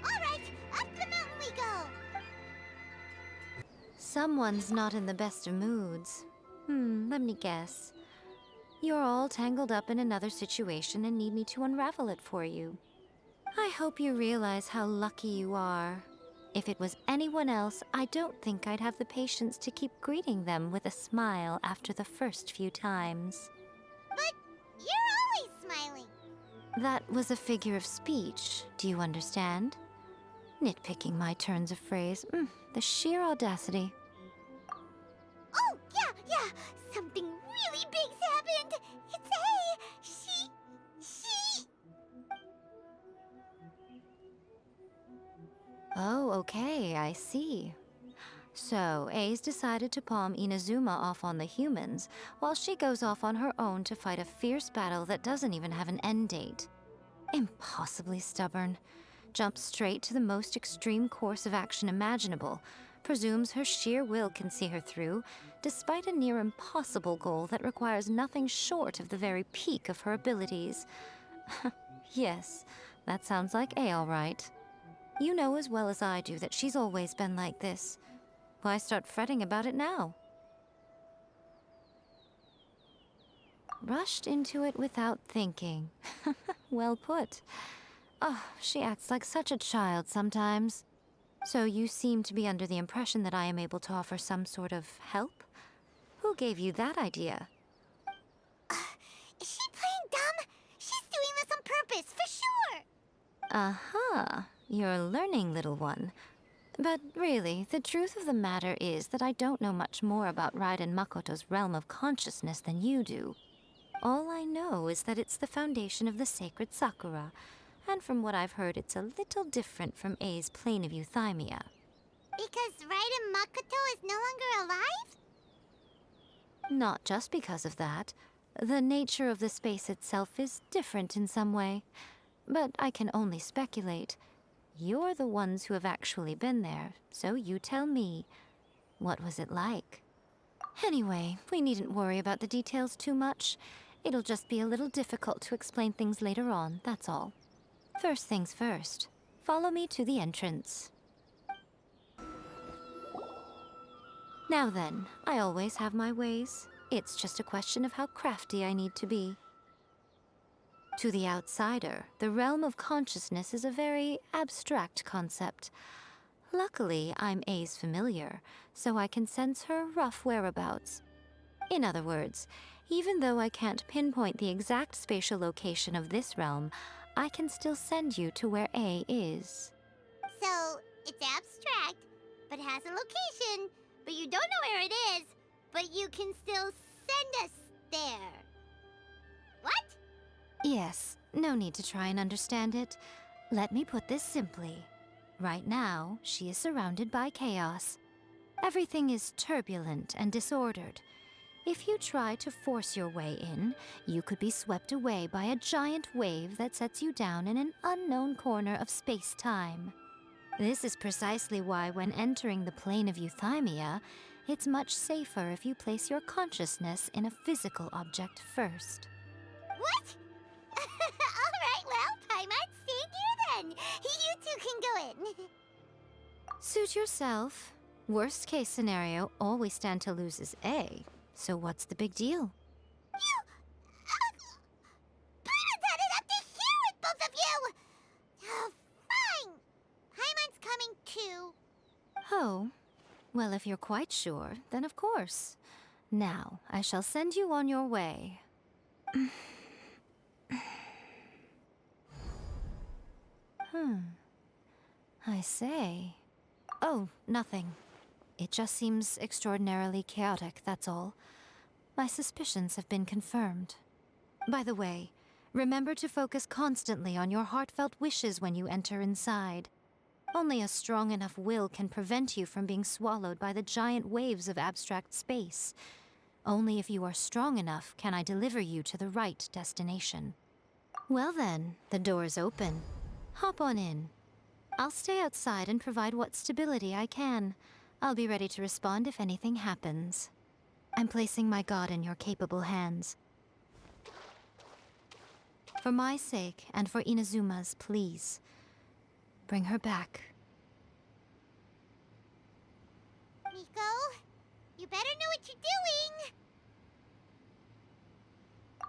All right, up the mountain we go. Someone's not in the best of moods. Let me guess. You're all tangled up in another situation and need me to unravel it for you. I hope you realize how lucky you are. If it was anyone else, I don't think I'd have the patience to keep greeting them with a smile after the first few times. But you're always smiling. That was a figure of speech, do you understand? Nitpicking my turns of phrase. The sheer audacity. Oh, yeah. Something really big's happened. It's A. She... Oh, okay, I see. So, A's decided to palm Inazuma off on the humans, while she goes off on her own to fight a fierce battle that doesn't even have an end date. Impossibly stubborn. Jumps straight to the most extreme course of action imaginable, presumes her sheer will can see her through, despite a near impossible goal that requires nothing short of the very peak of her abilities. Yes, that sounds like A all right. You know as well as I do that she's always been like this. Why start fretting about it now? Rushed into it without thinking. Well put. Oh, she acts like such a child sometimes. So you seem to be under the impression that I am able to offer some sort of help? Who gave you that idea? Is she playing dumb? She's doing this on purpose, for sure. Uh-huh. You're learning, little one. But really, the truth of the matter is that I don't know much more about Raiden Makoto's realm of consciousness than you do. All I know is that it's the foundation of the sacred Sakura, and from what I've heard, it's a little different from A's plane of euthymia. Because Raiden Makoto is no longer alive? Not just because of that. The nature of the space itself is different in some way. But I can only speculate. You're the ones who have actually been there, so you tell me. What was it like? Anyway, we needn't worry about the details too much. It'll just be a little difficult to explain things later on, that's all. First things first. Follow me to the entrance. Now then, I always have my ways. It's just a question of how crafty I need to be. To the outsider, the realm of consciousness is a very abstract concept. Luckily, I'm A's familiar, so I can sense her rough whereabouts. In other words, even though I can't pinpoint the exact spatial location of this realm, I can still send you to where A is. So, it's abstract, but has a location, but you don't know where it is, but you can still send us there. What? Yes, no need to try and understand it. Let me put this simply. Right now, she is surrounded by chaos. Everything is turbulent and disordered. If you try to force your way in, you could be swept away by a giant wave that sets you down in an unknown corner of space-time. This is precisely why when entering the plane of euthymia, it's much safer if you place your consciousness in a physical object first. What? Alright, well, I might stand here then. You two can go in. Suit yourself. Worst case scenario, all we stand to lose is A. So what's the big deal? You... Bruno's had it up to here with both of you! Oh, fine. Paimon's coming too. Oh, well, if you're quite sure, then of course. Now, I shall send you on your way. I say. Oh, nothing. It just seems extraordinarily chaotic, that's all. My suspicions have been confirmed. By the way, remember to focus constantly on your heartfelt wishes when you enter inside. Only a strong enough will can prevent you from being swallowed by the giant waves of abstract space. Only if you are strong enough can I deliver you to the right destination. Well then, the door is open. Hop on in. I'll stay outside and provide what stability I can. I'll be ready to respond if anything happens. I'm placing my god in your capable hands. For my sake, and for Inazuma's, please. Bring her back. Miko, you better know what you're doing.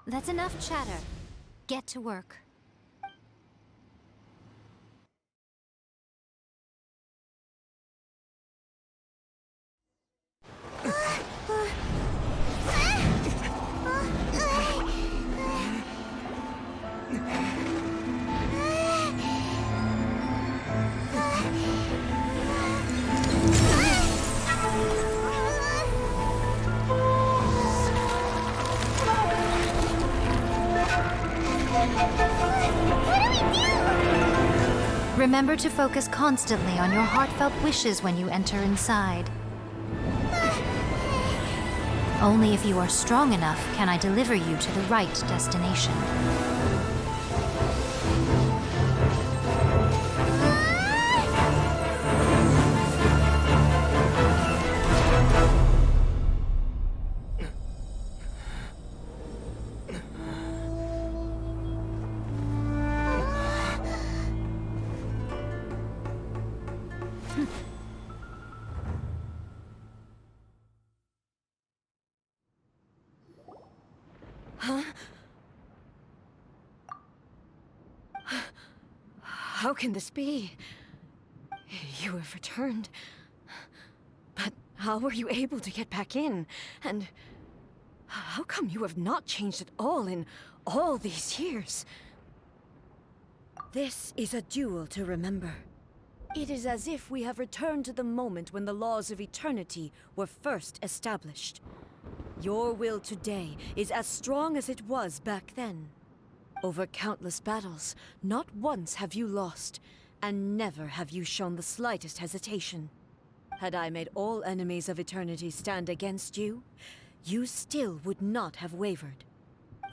That's enough chatter. Get to work. Remember to focus constantly on your heartfelt wishes when you enter inside. Only if you are strong enough can I deliver you to the right destination. How can this be? You have returned. But how were you able to get back in? And how come you have not changed at all in all these years? This is a duel to remember. It is as if we have returned to the moment when the laws of eternity were first established. Your will today is as strong as it was back then. Over countless battles, not once have you lost, and never have you shown the slightest hesitation. Had I made all enemies of eternity stand against you, you still would not have wavered.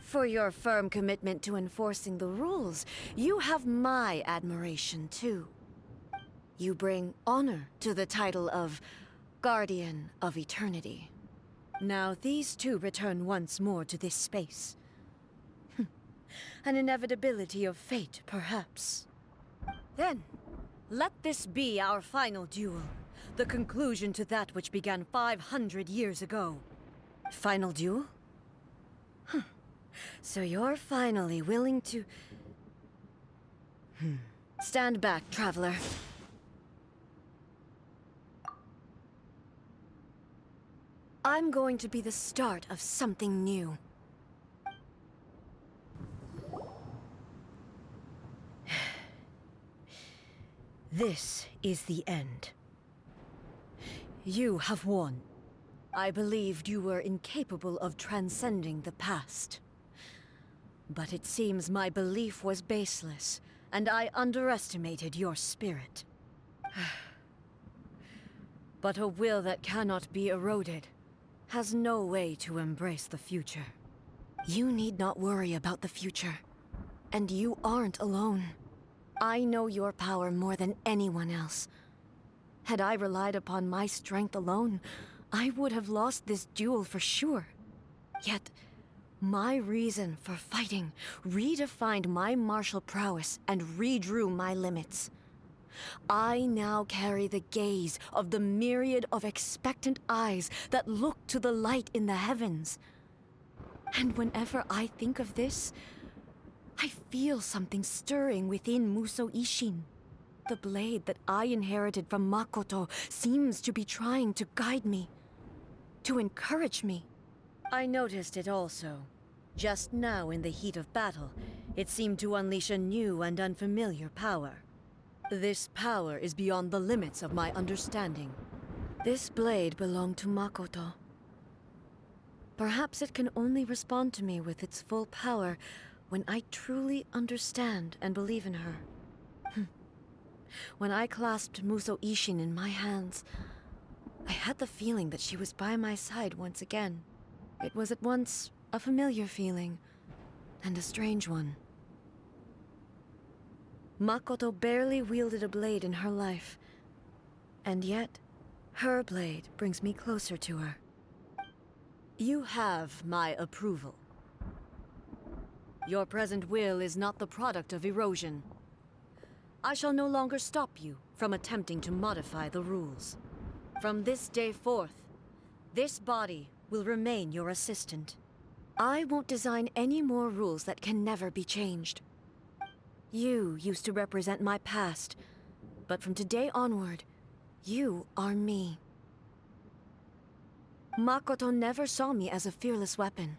For your firm commitment to enforcing the rules, you have my admiration too. You bring honor to the title of Guardian of Eternity. Now these two return once more to this space. An inevitability of fate, perhaps. Then, let this be our final duel. The conclusion to that which began 500 years ago. Final duel? So you're finally willing to... Stand back, traveler. I'm going to be the start of something new. This is the end. You have won. I believed you were incapable of transcending the past. But it seems my belief was baseless, and I underestimated your spirit. But a will that cannot be eroded has no way to embrace the future. You need not worry about the future, and you aren't alone. I know your power more than anyone else. Had I relied upon my strength alone, I would have lost this duel for sure. Yet, my reason for fighting redefined my martial prowess and redrew my limits. I now carry the gaze of the myriad of expectant eyes that look to the light in the heavens. And whenever I think of this, I feel something stirring within Musou Ishin. The blade that I inherited from Makoto seems to be trying to guide me, to encourage me. I noticed it also. Just now in the heat of battle, it seemed to unleash a new and unfamiliar power. This power is beyond the limits of my understanding. This blade belonged to Makoto. Perhaps it can only respond to me with its full power when I truly understand and believe in her. When I clasped Musou Ishin in my hands, I had the feeling that she was by my side once again. It was at once a familiar feeling and a strange one. Makoto barely wielded a blade in her life, and yet her blade brings me closer to her. You have my approval. Your present will is not the product of erosion. I shall no longer stop you from attempting to modify the rules. From this day forth, this body will remain your assistant. I won't design any more rules that can never be changed. You used to represent my past, but from today onward, you are me. Makoto never saw me as a fearless weapon.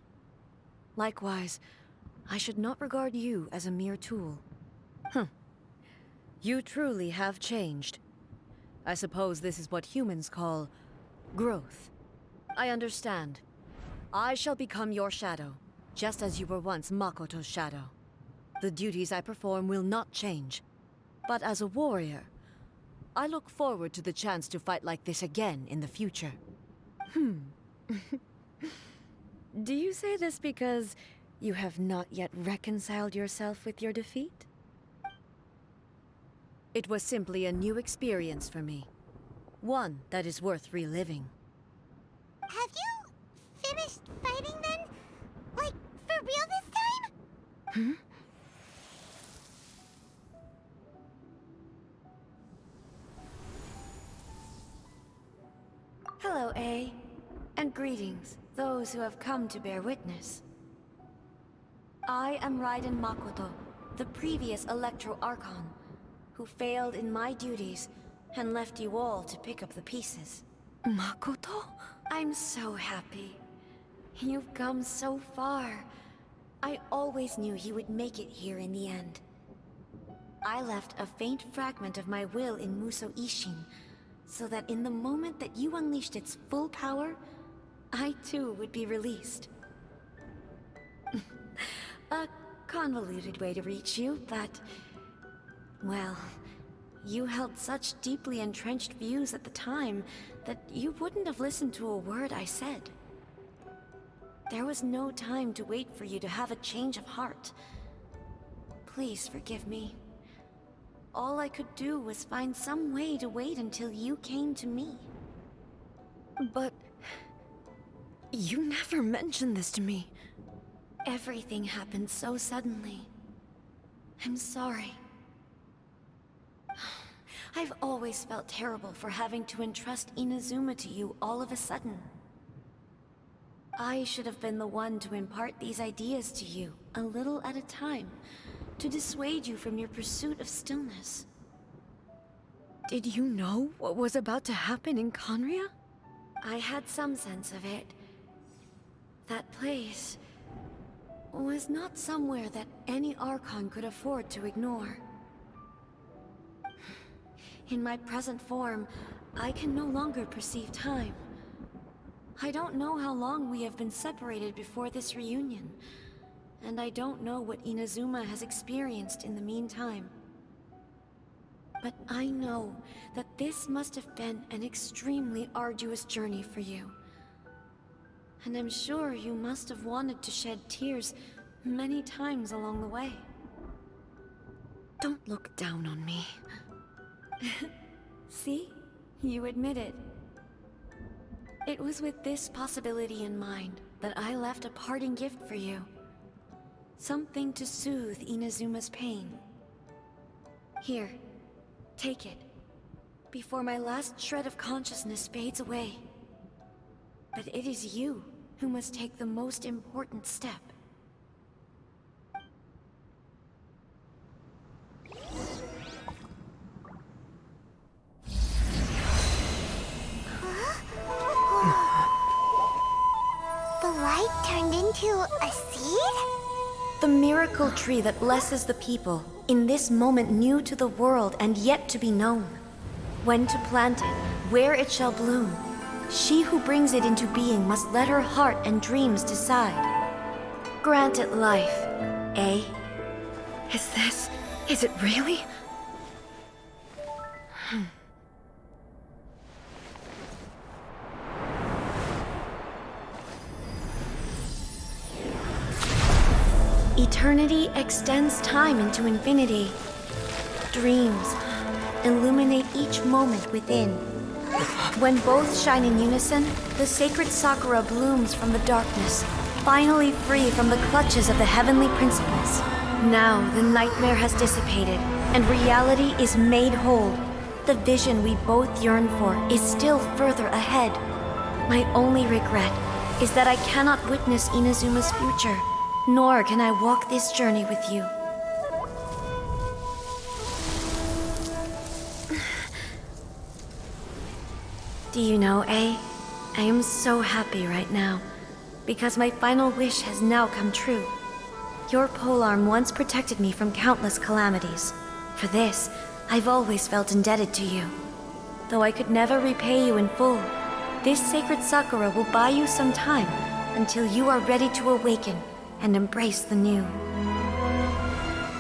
Likewise, I should not regard you as a mere tool. You truly have changed. I suppose this is what humans call growth. I understand. I shall become your shadow, just as you were once Makoto's shadow. The duties I perform will not change. But as a warrior, I look forward to the chance to fight like this again in the future. Do you say this because you have not yet reconciled yourself with your defeat? It was simply a new experience for me. One that is worth reliving. Have you finished fighting then? Like, for real this time? Hello, A. And greetings, those who have come to bear witness. I am Raiden Makoto, the previous Electro Archon, who failed in my duties and left you all to pick up the pieces. Makoto? I'm so happy. You've come so far. I always knew you would make it here in the end. I left a faint fragment of my will in Muso Ishin, so that in the moment that you unleashed its full power, I too would be released. A convoluted way to reach you, but... well, you held such deeply entrenched views at the time that you wouldn't have listened to a word I said. There was no time to wait for you to have a change of heart. Please forgive me. All I could do was find some way to wait until you came to me. But... you never mentioned this to me. Everything happened so suddenly. I'm sorry. I've always felt terrible for having to entrust Inazuma to you all of a sudden. I should have been the one to impart these ideas to you, a little at a time, to dissuade you from your pursuit of stillness. Did you know what was about to happen in Conria? I had some sense of it. That place was not somewhere that any Archon could afford to ignore. In my present form, I can no longer perceive time. I don't know how long we have been separated before this reunion, and I don't know what Inazuma has experienced in the meantime. But I know that this must have been an extremely arduous journey for you. And I'm sure you must have wanted to shed tears many times along the way. Don't look down on me. See? You admit it. It was with this possibility in mind that I left a parting gift for you. Something to soothe Inazuma's pain. Here, take it, before my last shred of consciousness fades away. But it is you who must take the most important step. The light turned into a seed? The miracle tree that blesses the people, in this moment new to the world and yet to be known. When to plant it, where it shall bloom, she who brings it into being must let her heart and dreams decide. Grant it life, eh? Is it really? Eternity extends time into infinity. Dreams illuminate each moment within. When both shine in unison, the sacred Sakura blooms from the darkness, finally free from the clutches of the heavenly principles. Now the nightmare has dissipated, and reality is made whole. The vision we both yearn for is still further ahead. My only regret is that I cannot witness Inazuma's future, nor can I walk this journey with you. Do you know, A? I am so happy right now, because my final wish has now come true. Your polearm once protected me from countless calamities. For this, I've always felt indebted to you. Though I could never repay you in full, this sacred Sakura will buy you some time until you are ready to awaken and embrace the new.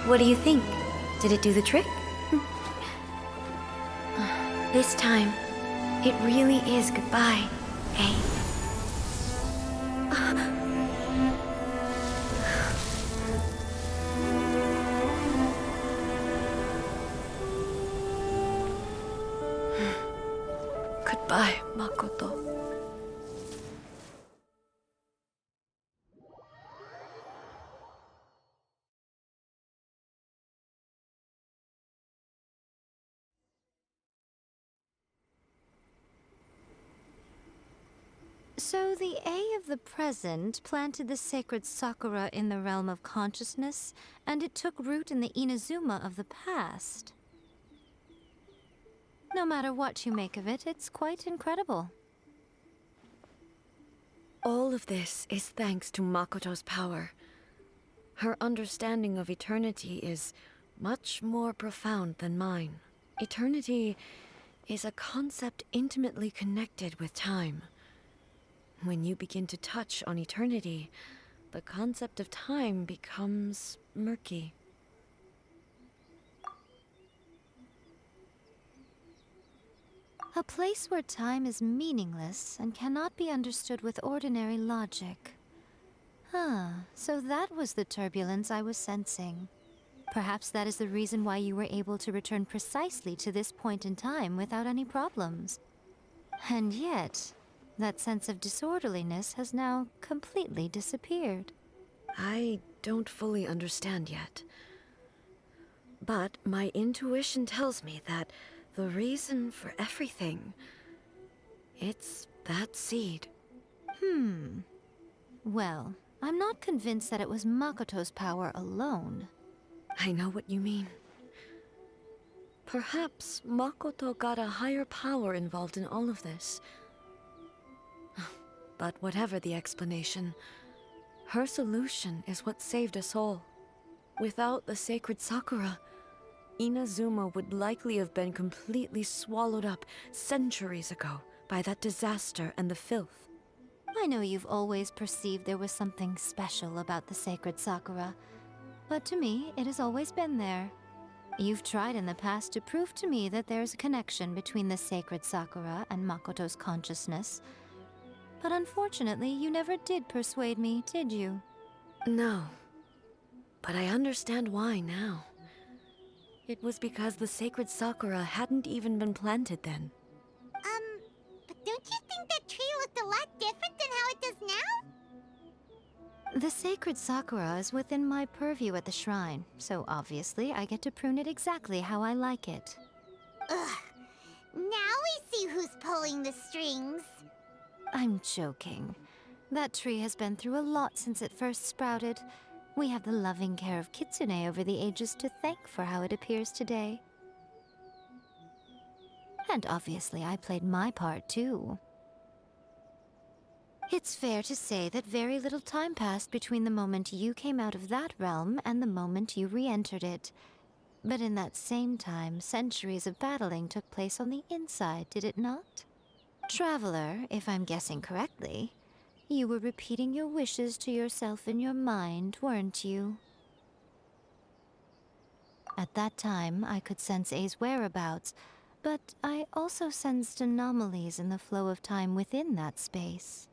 What do you think? Did it do the trick? This time, it really is goodbye, eh? Goodbye, Makoto. So the A of the present planted the sacred sakura in the realm of consciousness, and it took root in the Inazuma of the past. No matter what you make of it, it's quite incredible. All of this is thanks to Makoto's power. Her understanding of eternity is much more profound than mine. Eternity is a concept intimately connected with time. When you begin to touch on eternity, the concept of time becomes murky. A place where time is meaningless and cannot be understood with ordinary logic. So that was the turbulence I was sensing. Perhaps that is the reason why you were able to return precisely to this point in time without any problems. And yet, that sense of disorderliness has now completely disappeared. I don't fully understand yet. But my intuition tells me that the reason for everything, it's that seed. Well, I'm not convinced that it was Makoto's power alone. I know what you mean. Perhaps Makoto got a higher power involved in all of this. But whatever the explanation, her solution is what saved us all. Without the sacred Sakura, Inazuma would likely have been completely swallowed up centuries ago by that disaster and the filth. I know you've always perceived there was something special about the sacred Sakura, but to me, it has always been there. You've tried in the past to prove to me that there's a connection between the sacred Sakura and Makoto's consciousness, but unfortunately, you never did persuade me, did you? No. But I understand why now. It was because the sacred Sakura hadn't even been planted then. But don't you think that tree looked a lot different than how it does now? The sacred Sakura is within my purview at the shrine, so obviously I get to prune it exactly how I like it. Ugh. Now we see who's pulling the strings. I'm joking. That tree has been through a lot since it first sprouted. We have the loving care of Kitsune over the ages to thank for how it appears today. And obviously I played my part too. It's fair to say that very little time passed between the moment you came out of that realm and the moment you re-entered it. But in that same time, centuries of battling took place on the inside, did it not? Traveler, if I'm guessing correctly, you were repeating your wishes to yourself in your mind, weren't you? At that time, I could sense A's whereabouts, but I also sensed anomalies in the flow of time within that space.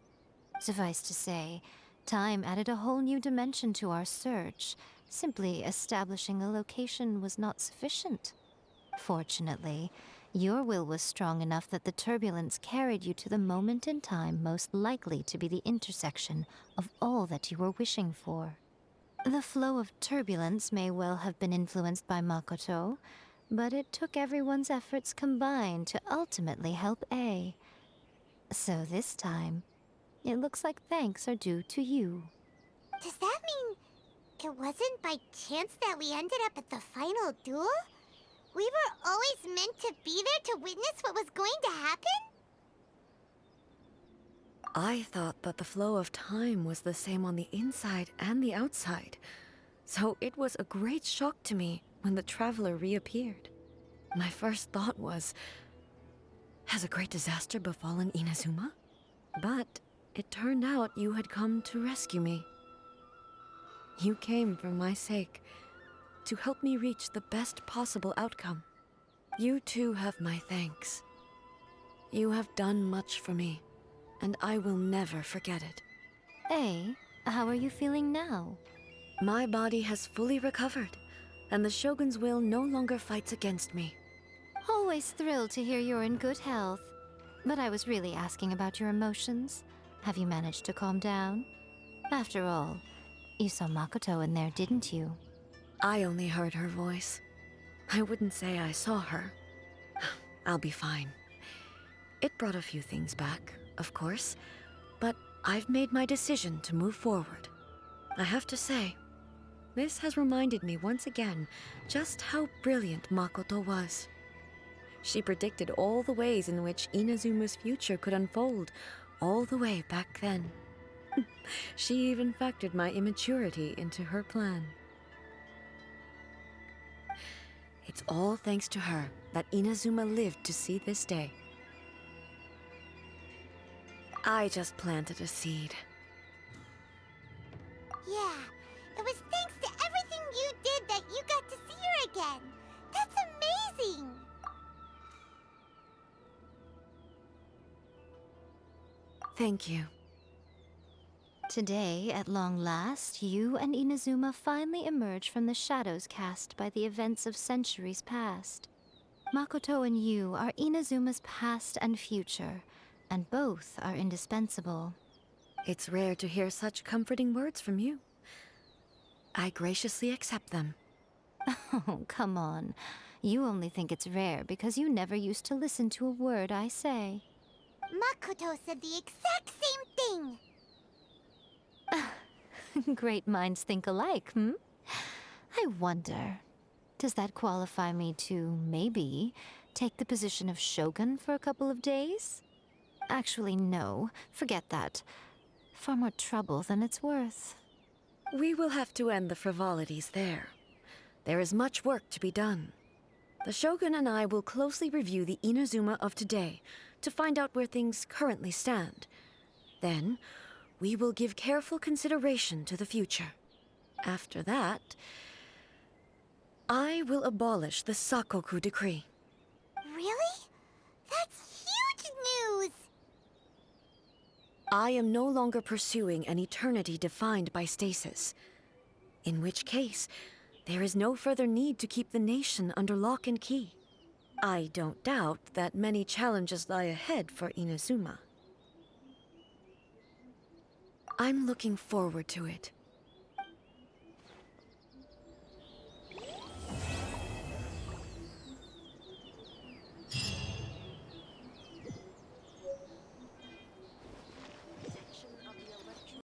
Suffice to say, time added a whole new dimension to our search. Simply establishing a location was not sufficient. Fortunately, your will was strong enough that the turbulence carried you to the moment in time most likely to be the intersection of all that you were wishing for. The flow of turbulence may well have been influenced by Makoto, but it took everyone's efforts combined to ultimately help A. So this time, it looks like thanks are due to you. Does that mean it wasn't by chance that we ended up at the final duel? We were always meant to be there to witness what was going to happen? I thought that the flow of time was the same on the inside and the outside, so it was a great shock to me when the traveler reappeared. My first thought was, has a great disaster befallen Inazuma? But it turned out you had come to rescue me. You came for my sake, to help me reach the best possible outcome. You too have my thanks. You have done much for me, and I will never forget it. Hey, how are you feeling now? My body has fully recovered, and the Shogun's will no longer fights against me. Always thrilled to hear you're in good health. But I was really asking about your emotions. Have you managed to calm down? After all, you saw Makoto in there, didn't you? I only heard her voice. I wouldn't say I saw her. I'll be fine. It brought a few things back, of course, but I've made my decision to move forward. I have to say, this has reminded me once again just how brilliant Makoto was. She predicted all the ways in which Inazuma's future could unfold, all the way back then. She even factored my immaturity into her plan. It's all thanks to her that Inazuma lived to see this day. I just planted a seed. Yeah, it was thanks to everything you did that you got to see her again. That's amazing! Thank you. Today, at long last, you and Inazuma finally emerge from the shadows cast by the events of centuries past. Makoto and you are Inazuma's past and future, and both are indispensable. It's rare to hear such comforting words from you. I graciously accept them. Oh, come on. You only think it's rare because you never used to listen to a word I say. Makoto said the exact same thing! Great minds think alike, hmm? I wonder, does that qualify me to, maybe, take the position of Shogun for a couple of days? Actually, no. Forget that. Far more trouble than it's worth. We will have to end the frivolities there. There is much work to be done. The Shogun and I will closely review the Inazuma of today to find out where things currently stand. Then, we will give careful consideration to the future. After that, I will abolish the Sakoku decree. Really? That's huge news! I am no longer pursuing an eternity defined by stasis. In which case, there is no further need to keep the nation under lock and key. I don't doubt that many challenges lie ahead for Inazuma. I'm looking forward to it.